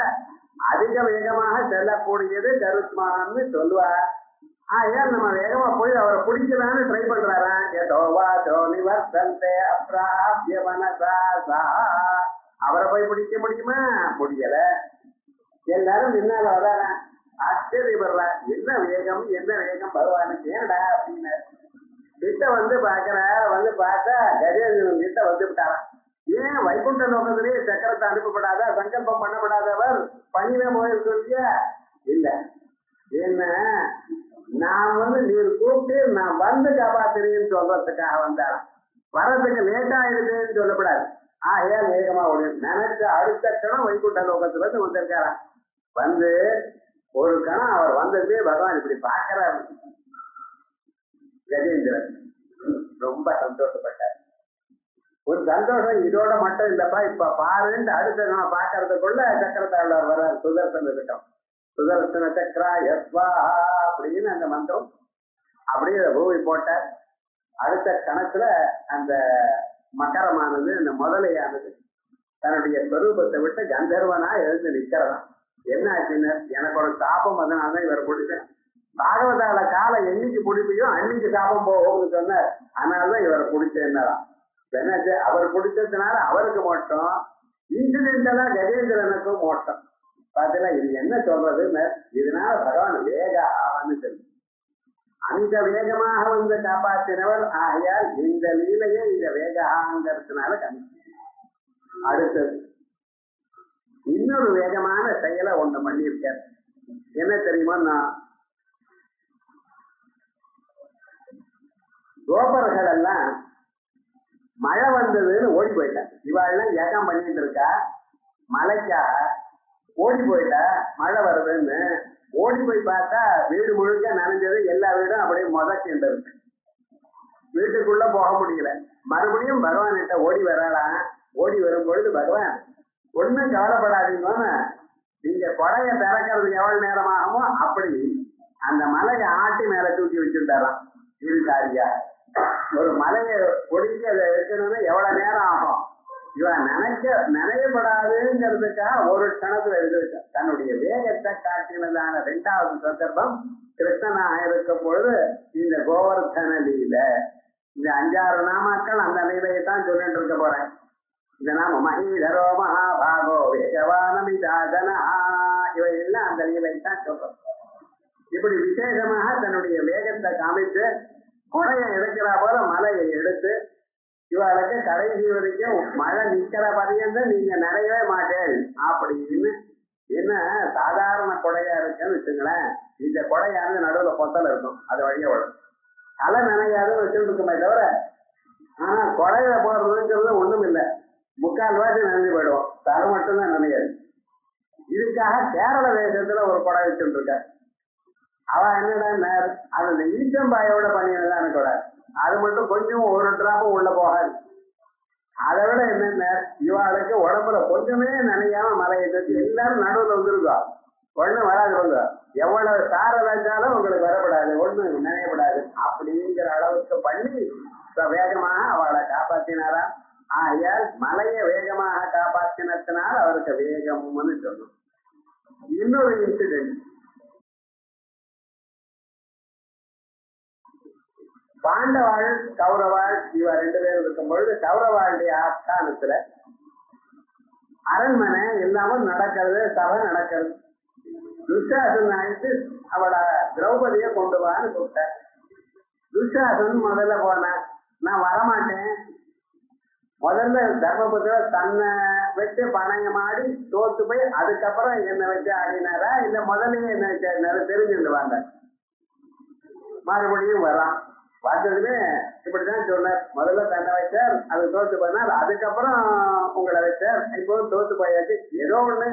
அதிக வேகமாக செல்லக்கூடியது கருத்மான்னு சொல்லுவார். ஏன் நம்ம வேகமா போய் அவரை பிடிக்கலான்னு ட்ரை பண்றாரா? அவரை போய் பிடிக்க முடியுமா? முடியல. எல்லாரும் முன்னால வராற, ஆச்சரியப்படுறா, என்ன வேகம் என்ன வேகம் பகவானுக்கு ஏடா அப்படின்னு. கிட்ட பாக்குற, பார்த்தா கஜேந்திரன் கிட்ட விட்டாராம். ஏன் வைகுண்ட லோகத்திலேயே சக்கரத்தை அனுப்பப்படாத, சங்கல்பம் பண்ணப்படாதவர் பணிவே போயிருக்க இல்ல. என்ன நான் நீர் கூப்பிட்டு நான் காப்பாத்துறேன்னு சொல்றதுக்காக வந்தாராம். வரதுக்கு லேட் ஆயிடுதுன்னு சொல்லப்படாது. ஏன் வேகமா ஓடும் நினைச்ச அடுத்த கணம் வைகுண்ட லோகத்துல வந்திருக்காராம். ஒரு கணம் அவர் வந்தது பகவான் இப்படி பாக்குறாரு. கஜேந்திரன் ரொம்ப சந்தோஷப்பட்டார். ஒரு சந்தோஷம் இதோட மட்டும் இல்லப்பா, இப்ப பாருன்னு அடுத்த கணம் பாக்குறதுக்குள்ள சக்கரத்தாழ்வார் வர்றார். சுதர்சன திட்டம், சுதர்சன சக்கரா யஸ்வா அப்படின்னு அந்த மந்திரம் அப்படியே பூமி போட்டார். அடுத்த கணக்குல அந்த மகரமானது, அந்த முதலையானது தன்னுடைய ஸ்வரூபத்தை விட்டு கந்தர்வனா எழுந்து நிக்கிறதாம். என்ன ஆச்சுன்னு, எனக்கு ஒரு சாபம், அதனாலதான் இவரை பிடிச்சேன். பாகவதால காலை என்னைக்கு பிடிப்பியோ அன்னைக்கு சாபம் போகும்னு சொன்னார். அதனாலதான் இவரை பிடிச்சேன்னாராம். என்னாச்சு, அவர் பிடிச்சதுனால அவருக்கு மோட்டம், இன்சிடென்டலா கஜேந்திரனுக்கும் மோட்டம். பாத்தீங்களா, இது என்ன சொல்றதுன்னு. இதனால பகவான் வேகான்னு சொல்லி அந்த வேகமாக காப்பாற்றினவர். ஆகையால் இந்த லீலையை இந்த வேகாங்கிறதுனால கம்மி. அடுத்தது இன்னொரு வேகமான செயலை ஒண்ணு பண்ணியிருக்கார். என்ன தெரியுமா, நான் கோபர்கள் எல்லாம் மழை வந்ததுன்னு ஓடி போயிட்டாங்க. இவாள்லாம் ஏகம் பண்ணிட்டு இருக்கா. மலைக்காக ஓடி போயிட்டா மழை வருதுன்னு ஓடி போய் பார்த்தா வீடு முழுக்க நனைஞ்சது, எல்லா வீடும் அப்படியே முதக்கிண்டு இருக்கு. வீட்டுக்குள்ள போக முடியல. மறுபடியும் பகவான்கிட்ட ஓடி வராளாம். ஓடி வரும் பொழுது பகவான் ஒண்ணும் கவலைப்படாதீங்கன்னு, நீங்க கொடையை திறக்கிறதுக்கு எவ்வளவு நேரம் ஆகுமோ அப்படி அந்த மலையை ஆட்டி மேல தூக்கி வச்சுட்டாராம். இது காரியா ஒரு மலையை பொடிச்சு அதை எடுக்கணும்னா எவ்வளவு நேரம் ஆகும்? இவன் நினையப்படாதுங்கிறதுக்காக ஒரு கணத்துல எழுதிருக்க. தன்னுடைய வேகத்தை காட்டினதான 2வது சந்தர்ப்பம் கிருஷ்ணனாக இருக்கும் பொழுது இந்த கோவர்தன லீல. இந்த 5-6 நாமாக்கள் அந்த லீலையை தான் சொல்லிட்டு இருக்க போறேன். இந்த நாம மஹீதரோ மகாபாகோ வேகவானமிதாதனா, இவை எல்லாம் அந்த லீலை தான் சொல்றோம். இப்படி விசேஷமாக தன்னுடைய வேகத்தை காமித்து கொடையை எடுக்கிற போல மலையை எடுத்து இவளுக்கு கடைசி வரைக்கும் மழை நிக்கிற பரியந்த நீங்க நிறையவே மாட்டேன் அப்படின்னு. என்ன சாதாரண கொடையா இருக்குன்னு வச்சுங்களேன், இந்த கொடையானது நடுவுல பொத்தல் இருக்கும், அது வழியா வரும். தலை நினையாதுன்னு வச்சுட்டு இருக்குமே தவிர, ஆனா கொடையில போடுறதுங்கிறது ஒண்ணும் இல்லை. 3/4 நனைஞ்சு போயிடுவோம், தலை மட்டும்தான் நினையாது. இதுக்காக கேரள தேசத்துல ஒரு கொடை வச்சுட்டு இருக்க. அவ என்னடா அது ஈச்சம்பாயோட பண்ணியதுதான் கொடை. அது மட்டும் கொஞ்சம் ஒரு டிராப்பும் உள்ள போகாது. அதை விட என்னென்ன இவாளுக்கு உடம்புல கொஞ்சமே நினையாம மலையை தட்டி எல்லாரும் நடுவில் வந்துருக்கா. ஒண்ணும் வராது. வந்து எவ்வளவு சார வச்சாலும் உங்களுக்கு வரப்படாது, ஒண்ணு நினையப்படாது. அப்படிங்கிற அளவுக்கு பண்ணி வேகமாக அவளை காப்பாத்தினாரா. ஆகையால் மலையை வேகமாக காப்பாற்றினத்தினால் அவருக்கு வேகம்னு சொல்லணும். இன்னொரு இன்சிடென்ட், பாண்டவாள் கௌரவாள் இவ 2 பேரும் இருக்கும் பொழுது கௌரவாளுடைய ஆஸ்தானத்துல அரண்மனை எல்லாமும் நடக்கிறது, சபை நடக்கிறது. துஷாசன் ஆயிட்டு அவளை திரௌபதியை கொண்டு வான்னு கூப்பிட்ட. துஷாசன் முதல்ல போன, நான் வரமாட்டேன். முதல்ல தர்மபுத்திர தன்னை வச்சு பணயமாடி தோத்து போய் அதுக்கப்புறம் என்னை வச்சு ஆடினாரா இல்ல முதல்ல என்ன வச்சாரு தெரிஞ்சுட்டு வாங்க. மறுபடியும் வரான். வந்ததுமே இப்படிதான் சொன்னார். முதல்ல தன்னை வச்சார், அது தோத்து போனார், அதுக்கப்புறம் உங்களை வச்சார். இப்போ தோத்து போயாச்சு, ஏதோ ஒண்ணு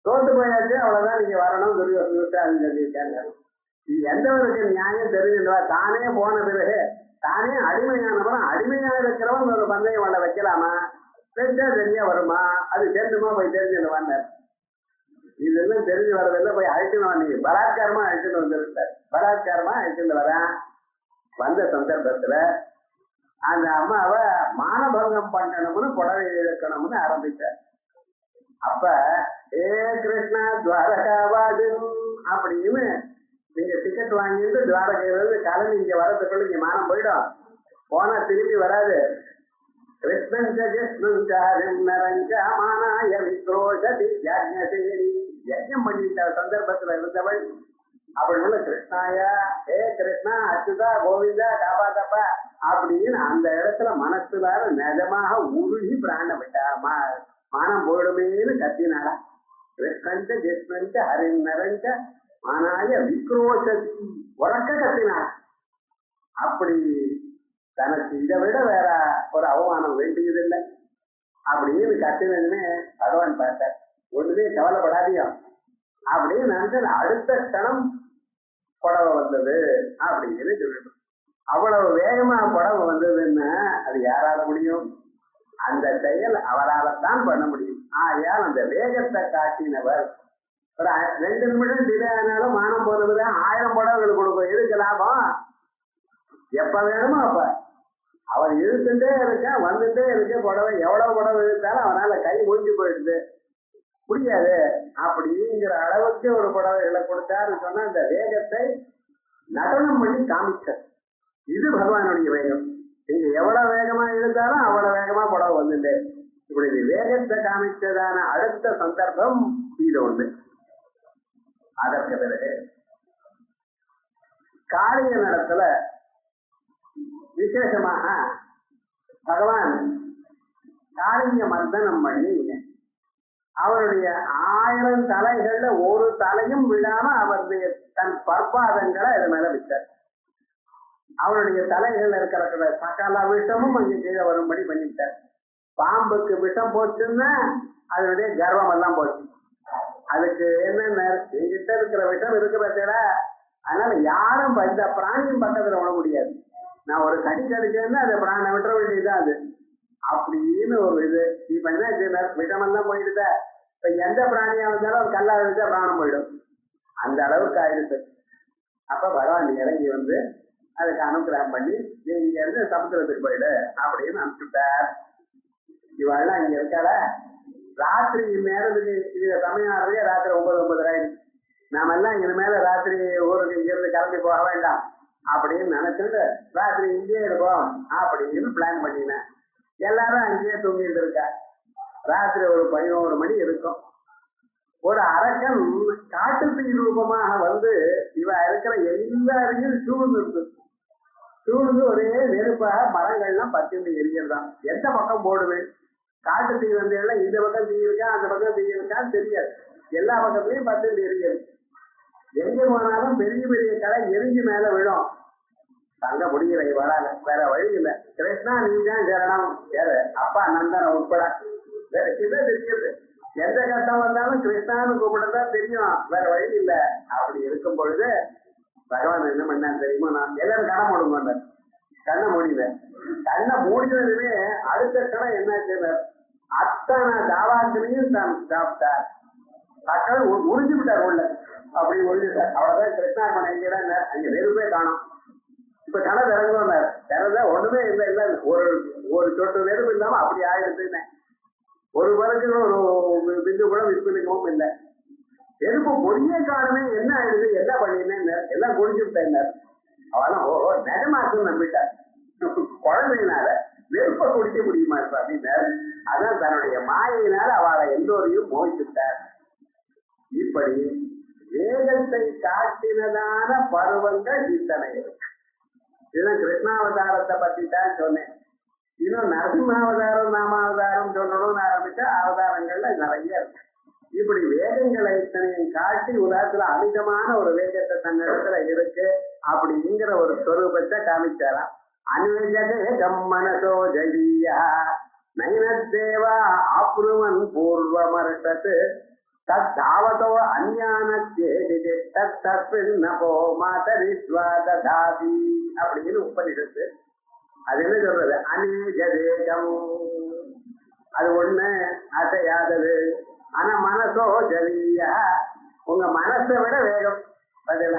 தோத்து போயாச்சு, அவ்வளவுதான், நீங்க வரணும் துரியோசனன்னு சொல்லியிருக்காங்க. இது எந்தவருக்கு நியாயம் தெரிஞ்சுட்டா? தானே போன பிறகு தானே அடிமையானவன், அடிமையா இருக்கிறவன் ஒரு பந்தயம் பண்ண வைக்கலாமா? வச்சா சரியா வருமா? அது தெரிஞ்சுமா போய் தெரிஞ்சுட்டு வந்தார். இதெல்லாம் தெரிஞ்சு வரதில்லை, போய் அழைக்கணும். நீ பலாத்காரமா அழைச்சிட்டு வந்துருக்கார். பலாத்காரமா அழைச்சிட்டு வரேன். வந்த சந்தர்ப்பத்துல அந்த அம்மாவை மானபங்கம் பண்ணணும்னு புடவை இழுக்கணும்னு ஆரம்பிச்சார். அப்ப ஏ கிருஷ்ணா துவாரகாவாது அப்படின்னு நீங்க டிக்கெட் வாங்கிட்டு துவாரகையிலிருந்து கிளம்பி இங்க வரதுக்குள்ள இங்க மானம் போயிடும், போனா திரும்பி வராது. கிருஷ்ணன் மானாய விக்ரோஷதி யஜ்ஞம் பண்ணிட்ட சந்தர்ப்பத்துல இருந்தவள் அப்படின்னு கிருஷ்ணாயா ஏ கிருஷ்ணா அச்சுதா கோவிந்தா காப்பாத்தப்பா அப்படின்னு அந்த இடத்துல மனசுலார நிஜமாக உருகி பிராண்ட விட்டா. மானம் போயிடுமேன்னு கத்தினாரா. கிருஷ்ணஞ்ச கிருஷ்ணஞ்ச ஹரின் நரஞ்ச மானாய விக்ரோஷதி உறக்க கத்தினாரா. அப்படி தனக்கு இதை விட வேற ஒரு அவமானம் வேண்டியதில்லை அப்படின்னு கத்தினதுமே பகவான் பார்த்தார். ஒண்ணுமே கவலைப்படாதியோ அப்படின்னு நினைச்சது. அடுத்த கணம் புடவை வந்தது அப்படின்னு சொல்லணும். அவ்வளவு வேகமா புடவை வந்ததுன்னா அது யாரால முடியும்? அந்த செயல் அவரால்தான் பண்ண முடியும். ஆகையால் அந்த வேகத்தை காட்டினவர். ஒரு 2 நிமிடம் டிலே ஆனாலும் மானம் போறதுதான் 1000 புடவைகள் கொடுக்கும். எதுக்கு லாபம்? எப்ப வேணுமோ அப்ப அவர் இழுத்துட்டே இருக்க, வந்துட்டே இருக்க. புடவை எவ்வளவு புடவை இழுத்தாலும் அவனால கை முடிஞ்சு போயிடுது, முடியாது. அப்படிங்கிற அளவுக்கு ஒரு புடவைகளை கொடுத்தாரு சொன்னா அந்த வேகத்தை நடனம் பண்ணி காமிச்சார். இது பகவானுடைய வேகம். நீங்க எவ்வளவு வேகமா இழுத்தாலும் அவ்வளவு வேகமா புடவை வந்துட்டு இப்படி வேகத்தை காமிச்சதான அடுத்த சந்தர்ப்பம் இது ஒண்ணு. அதற்கு பிறகு காளிய நடத்துல விசேஷமாக பகவான் காளிய மர்தனம் பண்ணி அவருடைய 1000 தலைகள்ல ஒரு தலையும் விடாம அவருடைய தன் பற்பாதங்களை அது மேல வச்சார். அவருடைய தலைகள்ல இருக்கிற சகல விஷமும் அங்கே கீழே வரும்படி பண்ணிட்டார். பாம்புக்கு விஷம் போச்சுன்னா அதனுடைய கர்வம் எல்லாம் போச்சு. அதுக்கு என்னென்ன எங்கிட்ட இருக்கிற விஷம் இருக்கிறத, அதனால யாரும் இந்த பிராணியும் பக்கத்துல விட முடியாது. நான் ஒரு கடி கடிச்சேன்னா அதை பிராணை விட்டுற வேண்டியதுதான் அது அப்படின்னு ஒரு இது. இப்ப என்ன விஷமெல்லாம் போயிடுத. இப்ப எந்த பிராணியா இருந்தாலும் ஒரு கல்லா வச்சா பிராணம் போயிடும். அந்த அளவுக்கு ஆயிடுச்சு. அப்ப பகவான் இறங்கி வந்து அதுக்கு அனுகிரகம் பண்ணி நீ இங்க இருந்து சமுத்திரத்துக்கு போயிடு அப்படின்னு அனுப்பிச்சுட்டார். இவெல்லாம் இங்க இருக்கால. ராத்திரி நேரத்துக்கு இத தமிழ்நாட்டுலயே ராத்திரி 9:30 ஆயிடுச்சு. நாம எல்லாம் இனிமேல ராத்திரி ஊருக்கு இங்கிருந்து கிளம்பி போக வேண்டாம் அப்படின்னு நினைச்சுட்டு ராத்திரி இங்கேயே இருப்போம் அப்படின்னு பிளான் பண்ணினேன். எல்லாரும் அங்கேயே தூங்கிட்டு இருக்கா. ராத்திரி ஒரு 11 மணி இருக்கும். ஒரு அரக்கன் காட்டுத்தீ ரூபமாக வந்து இவ இருக்கிற எல்லாரையும் சூழ்ந்து சூழ்ந்து ஒரே நெருப்பாக மரங்கள்லாம் பத்திட்டு எரியறதான். எந்த பக்கம் போடுவேன்? காட்டு தீ வந்து எல்லாம் இந்த பக்கம் தீ இருக்கா அந்த பக்கம் தீ இருக்கான்னு தெரியாது. எல்லா பக்கத்துலயும் பத்திட்டு எரியாது. எங்க போனாலும் பெரிய பெரிய கடை எரிஞ்சு மேல விழும். தங்க முடியல இவரால, வேற வழி இல்லை. கிருஷ்ணா நீதான் சரணம், வேற அப்பா நந்தன உட்பட வேற கிட்ட தெரியுது. எந்த கட்டம் வந்தாலும் கிருஷ்ணான்னு கூப்பிடத்தான் தெரியும், வேற வழி இல்லை. அப்படி இருக்கும் பொழுது பகவான் என்ன பண்ணான்னு தெரியுமா? நான் எல்லாரும் கண்ணை மூடுங்க. கண்ணை மூடின. கண்ணை மூடினதுமே அடுத்த கணம் என்னாச்சு, அத்தனை தாவாக்கிலையும் தான் சாப்பிட்டார். தக்கள் உறிஞ்சு விட்டார் உள்ள. அப்படி ஒழிஞ்சுட்டார். அவ்வளவுதான். கிருஷ்ணார்மன் எங்கேதான் அங்க நெருப்பே காணும். இப்ப கடை திறங்குவாங்க. திறந்த ஒண்ணுமே இல்லை. இல்லை ஒரு சொட்டு நெருப்பு இல்லாம அப்படி ஆயிடுச்சுன்னு ஒரு பிறகு ஒரு பிந்து கூட விற்பனைக்கும் இல்லை. நெருப்பு பொடியே காணுமே, என்ன ஆயிடுது, என்ன பண்ணினேன்னு எல்லாம் குடிச்சு விட்டேன். அவெல்லாம் ஓஹோ நிஜமாக்குன்னு நம்பிட்டார். குழந்தையினால நெருப்பை குடிக்க முடியுமா அப்படின்னு அதான் தன்னுடைய மாயினால அவளை எல்லோரையும் மோகிச்சுட்டார். இப்படி வேகத்தை காட்டினதான பருவங்கள் இத்தனை இருக்கு. இதுதான் கிருஷ்ணாவதாரத்தை பத்தி தான் சொன்னேன். இன்னும் நரசிம்மாவதாரம் நாமாவதாரம் சொல்லணும்னு ஆரம்பிச்சா அவதாரங்கள்ல நிறைய இருக்கு. இப்படி வேகங்களை இத்தனையும் காட்டி உலகத்துல அமிதமான ஒரு வேகத்தை தன்னிடத்துல இருக்கு அப்படிங்கிற ஒரு ஸ்வரூபத்தை காமிச்சாராம். அநேகம் மனசோ ஜெயா நைனதேவா ஆப்ருவன் பூர்வமர்ஷத் தத்தாவதோ அஞ்ஞானச்சேதி தஸ்மின் நபோ மாதரிஸ்வா ததாதி அப்படின்னு உபனிஷத்து. அது என்ன சொல்றது? அநேகம், அது ஒண்ணு அசையாதது. ஆனா மனசோ ஜலியா, உங்க மனசை விட வேகம். பதில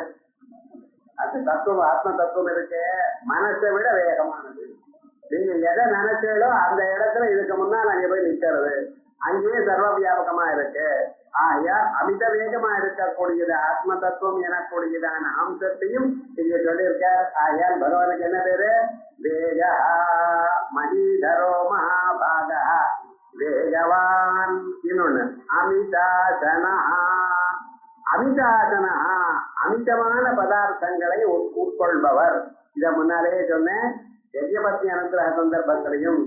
அது தத்துவம், ஆத்ம தத்துவம் இருக்கு. மனசை விட வேகமானது. நீங்க எதை நினைச்சாலோ அந்த இடத்துல இதுக்கு முன்னால் அங்க போய் நிக்கிறது. அங்கேயே சர்வ வியாபகமா இருக்கு. ஆயா அமித வேகமா இருக்கக்கூடியது ஆத்ம தத்துவம் எனக்கூடியதான அம்சத்தையும் இங்க சொல்லியிருக்கார். ஆயால் பகவானுக்கு என்ன பேரு? வேகா மகிதரோ மகாபாகா வேகவான். இன்னொன்னு அமிதாசனா. அமிதாசனா அமிதமான பதார்த்தங்களை உட்கொள்பவர். இத முன்னாலே சொன்னேன். யஜ்ஞபத்னி அனுகிரக சந்தர்ப்பத்திலையும்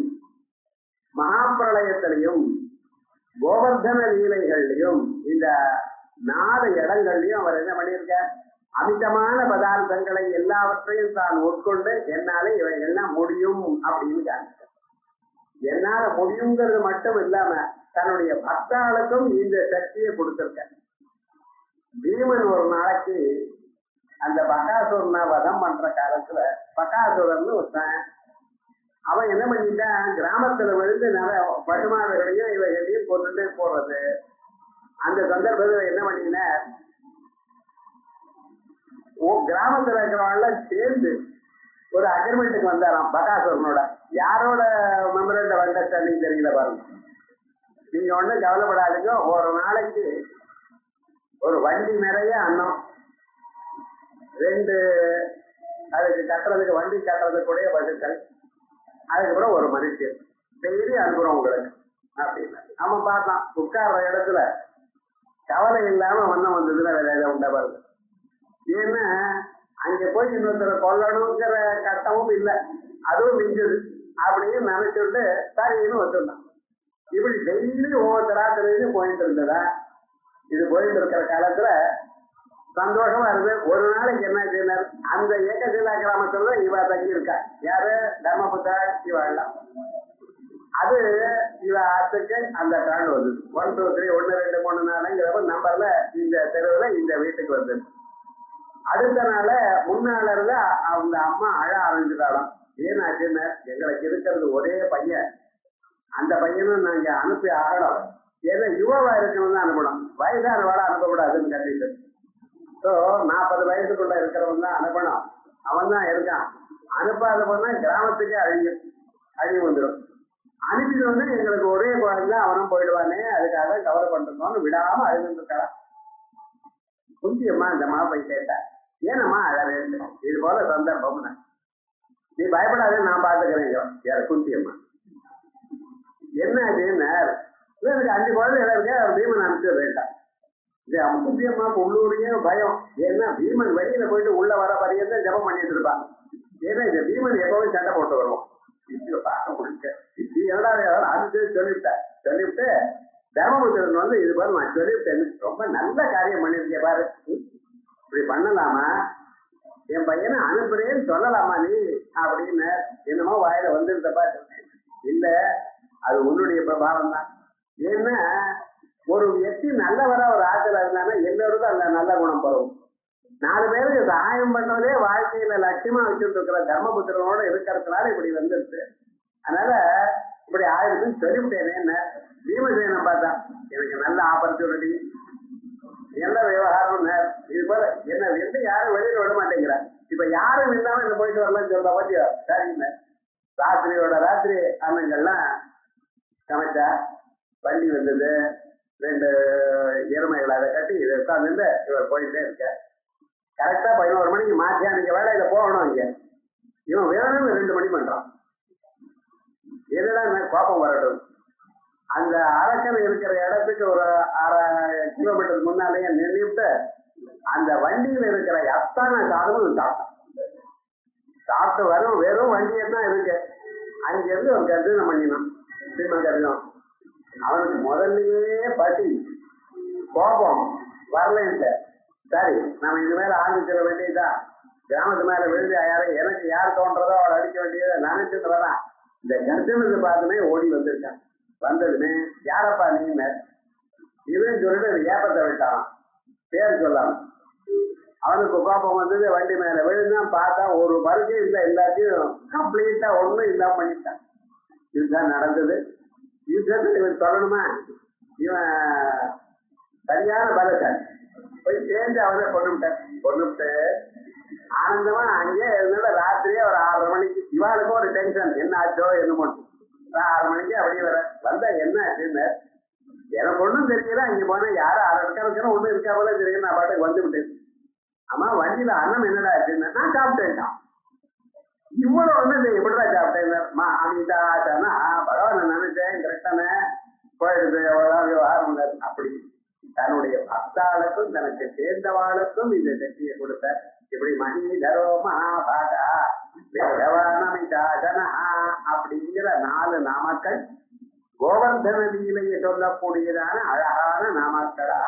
மகாபிரளயத்திலையும் கோவர்தன லீலைகள்லையும் இந்த 4 இடங்கள்லயும் அவர் என்ன பண்ணியிருக்கார்? அமிதமான பதார்த்தங்களை எல்லாவற்றையும் தான் உட்கொண்டு என்னால இவைகள்லாம் முடியும் அப்படின்னு காமிச்சார். என்னால முடியுங்கிறது மட்டும் இல்லாம தன்னுடைய பக்தாளுக்கும் இந்த சக்தியை கொடுத்திருக்க. பீமன் ஒரு நாளைக்கு அந்த பகாசுரனை வதம் பண்ற காலத்துல பகாசுரன் ஒருத்தன் அவன் என்ன பண்ணிட்டான், கிராமத்துல விழுந்து நிறைய பசுமாடுகளையும் இவைகளையும் கொண்டுட்டே போறது. அந்த சந்தர்ப்பத்தில் என்ன பண்ணின, கிராமத்துல இருக்கிறவங்க சேர்ந்து ஒரு அக்ரிமெண்ட்டுக்கு வந்தாராம் பகாசுரனோட. யாரோட மெமரண்டம் அண்டர்ஸ்டாண்டிங் தெரியல பாருங்க. நீங்க ஒண்ணு கவலைப்படாதீங்க, ஒரு நாளைக்கு ஒரு வண்டி நிறைய அன்னம், 2 அதுக்கு கட்டுறதுக்கு வண்டி கட்டுறதுக்குடைய பசுக்கள், அதுக்கப்புறம் ஒரு மனுஷன் டெய்லி அனுப்புறோம் உங்களுக்கு அப்படின்னு. நம்ம பார்க்கலாம் உட்கார்ற இடத்துல கவலை இல்லாம வண்ணம் வந்ததுன்னா வேற ஏதாவது உண்டா பாருங்க. ஏன்னா அங்க போய் இன்னொருத்தரை கொல்லணுங்கிற கட்டமும் இல்லை, அதுவும் மிஞ்சது அப்படின்னு நினைச்சுட்டு சரின்னு வச்சிருந்தான். இப்படி டெய்லி ஒவ்வொருத்தராத்திரையும் போயிட்டு இருந்ததா. இது போயிட்டு இருக்கிற காலத்துல சந்தோஷமா இருக்கு. ஒரு நாளைக்கு என்ன செய்யறார், அந்த ஏகசிலா கிராமத்துல இவ தங்கி இருக்கா. யாரு? தர்மபுத்தா இவாள்லாம். அது இவ ஆத்துக்கு அந்த கார்டு வருது 1 2 3 1 2 3 4ங்கிற நம்பர்ல இந்த தெருவில் இந்த வீட்டுக்கு வருது. அடுத்த நாள முன்னால இருந்து அவங்க அம்மா அழ ஆரம்பிச்சுட்டாலும் ஏன்னாச்சுன்னு எங்களுக்கு இருக்கிறது ஒரே பையன், அந்த பையனும் நாங்க அனுப்பி ஆகணும், ஏன்னா யுவாவா இருக்கணும் தான் அனுப்பணும், வயதானவாட அனுப்பக்கூடாதுன்னு கட்டிட்டு. ஸோ 40 வயசுக்குள்ள இருக்கிறவன் தான் அனுப்பணும், அவன் தான் இருக்கான். அனுப்பாத போனா கிராமத்துக்கே அழிவு வந்துடும். அனுப்பிட்டு வந்து எங்களுக்கு ஒரே குழந்தை அவனும் போயிடுவானே, அதுக்காக கவலை பண்ணிருந்தோம்னு விடாம அழுதுட்டு இருக்கான். குந்தியம்மா இந்த மாப்பை கேட்டா, ஏனம்மா அழவே இது போல சந்தர்ப்பம், நீ பயப்படாதே நான் பாத்துக்கிறேன். யார் குந்தியம்மா என்ன ஆச்சுன்னு எனக்கு 5 குழந்தைகள் இருக்கே, பீமன் அனுப்பிச்சு வேண்டாம். அவன் குந்தியம்மாவுக்கு உள்ளூரையே பயம், ஏன்னா பீமன் வெளியில போயிட்டு உள்ள வர வரையும் ஜபம் பண்ணிட்டு இருப்பான். ஏன்னா இந்த பீமன் எப்பவும் சண்டை போட்டு வருவோம். சொல்லிவிட்டு தர்மபுத்திரன் வந்து இது பாரு நான் சொல்லிவிட்டேன், ரொம்ப நல்ல காரியம் பண்ணிருக்கேன் பாரு, இப்படி பண்ணலாமா, என் பையனை அனுப்புறேன்னு சொல்லலாமா நீ அப்படின்னு என்னமோ வாயில வந்துருந்த பாரு. இல்ல அது உன்னுடைய பிரபாவம் தான். ஏன்னா ஒரு எத்தி நல்லவரா ஒரு ஆற்றல் இருந்தாங்கன்னா எல்லோருக்கும் அந்த நல்ல குணம் பரவும். 4 பேருக்கு சகாயம் பண்றதே வாழ்க்கையில லட்சியமா வச்சுட்டு இருக்கிற தர்மபுத்திரனோட இருக்கிறதுனால இப்படி வந்துருச்சு. அதனால இப்படி ஆயிரத்துன்னு சொல்லிவிட்டேனே. பீமசேனம் பார்த்தா எனக்கு நல்ல ஆப்பர்ச்சுனிட்டி, நல்ல விவகாரம், இது போல என்ன வந்து யாரும் வெளியில விட மாட்டேங்கிறா. இப்ப யாரும் இல்லாம இந்த போயிட்டு வரலாம் சொல்ல பத்தியா சரிங்க. ராத்திரியோட ராத்திரி அண்ணங்கள்லாம் சமைச்சா, வண்டி வந்தது, 2 எருமைகளை அதை கட்டி இதை உட்கார்ந்து இவர் போயிட்டே இருக்க. கரெக்டா 11 மணிக்கு மாத்தியானிக்க வேலையில போகணும். இங்க இவன் வேணும்னு 2 மணி பண்றான். எதெல்லாம் கோபம் வரட்டும். அந்த அரக்கன் இருக்கிற இடத்துக்கு ஒரு 1/2 கிலோமீட்டர் முன்னாலேயே நின்றுட்டு அந்த வண்டியில இருக்கிற அத்தனை சாதமும் சாப்பிட்டு வரும். வெறும் வண்டியை தான் இருக்கு. அங்கிருந்து ஒரு கருத்து பண்ணினான் சிம்மகரிடம். அவனுக்கு முதல்லயே பசி கோபம் வரலன்ட்டு, சரி நம்ம இது மேல ஆரம்பிச்சிட வேண்டியதுதான், கிராமத்து மேல விழுந்து யாரும் எனக்கு யார் தோன்றதோ அவளை அடிக்க வேண்டியதை நினைச்சிட்டு வரான். இந்த கர்ஜனத்தை பார்த்துமே ஓடி வந்திருக்கான். வந்ததுமே யாரப்பா நீ இவன் சொல்லிட்டு ஏப்பத்தை விட்டான், பேர் சொல்லாம. அவனுக்கு கோபம் வந்தது, வண்டி மேல விழுந்தான். பார்த்தா ஒரு மருக்கே இல்லை, எல்லாத்தையும் கம்ப்ளீட்டா ஒண்ணும் இல்லாம பண்ணிட்டான். இதுதான் நடந்தது. யுத்தத்தில் இவன் சொல்லணுமா, இவன் சரியான பலசாலி. போய் சேர்ந்து அவனை கொண்டுவிட்டு ஆனந்தமா அங்கே இருந்தால ராத்திரியே ஒரு 6:30 மணிக்கு இவாளுக்கும் ஒரு டென்ஷன், என்ன ஆச்சோ என்னமோ. 6 மணிக்கு அப்படியே வந்தா என்ன ஆச்சுன்னு எனக்கு ஒண்ணும் தெரியல. அங்க போனா யாரும் அரக்கணும் ஒண்ணும் இருக்கா போல தெரியும். நான் பாட்டுக்கு வந்து விட்டேன். ஆமா வண்டியில அன்னம் என்னடா ஆச்சுன்னு நான் சாப்பிட்டேன். இவ்வளவு வந்து எப்படிதான் சாப்பிட்டேன் அமிதாச்சானா பகவான் நினைச்சேன் கரெக்டான போயிடுது எவ்வளவுதான் விவகாரம். அப்படி தன்னுடைய பக்தாளுக்கும் தனக்கு சேர்ந்தவாளுக்கும் இந்த சக்தியை கொடுத்த. இப்படி மகிதரோ மகாபாகா வேதவானமிதாசனா அப்படிங்கிற 4 நாமக்கள் கோவர்தன லீலையை சொல்லக்கூடியதான அழகான நாமக்களா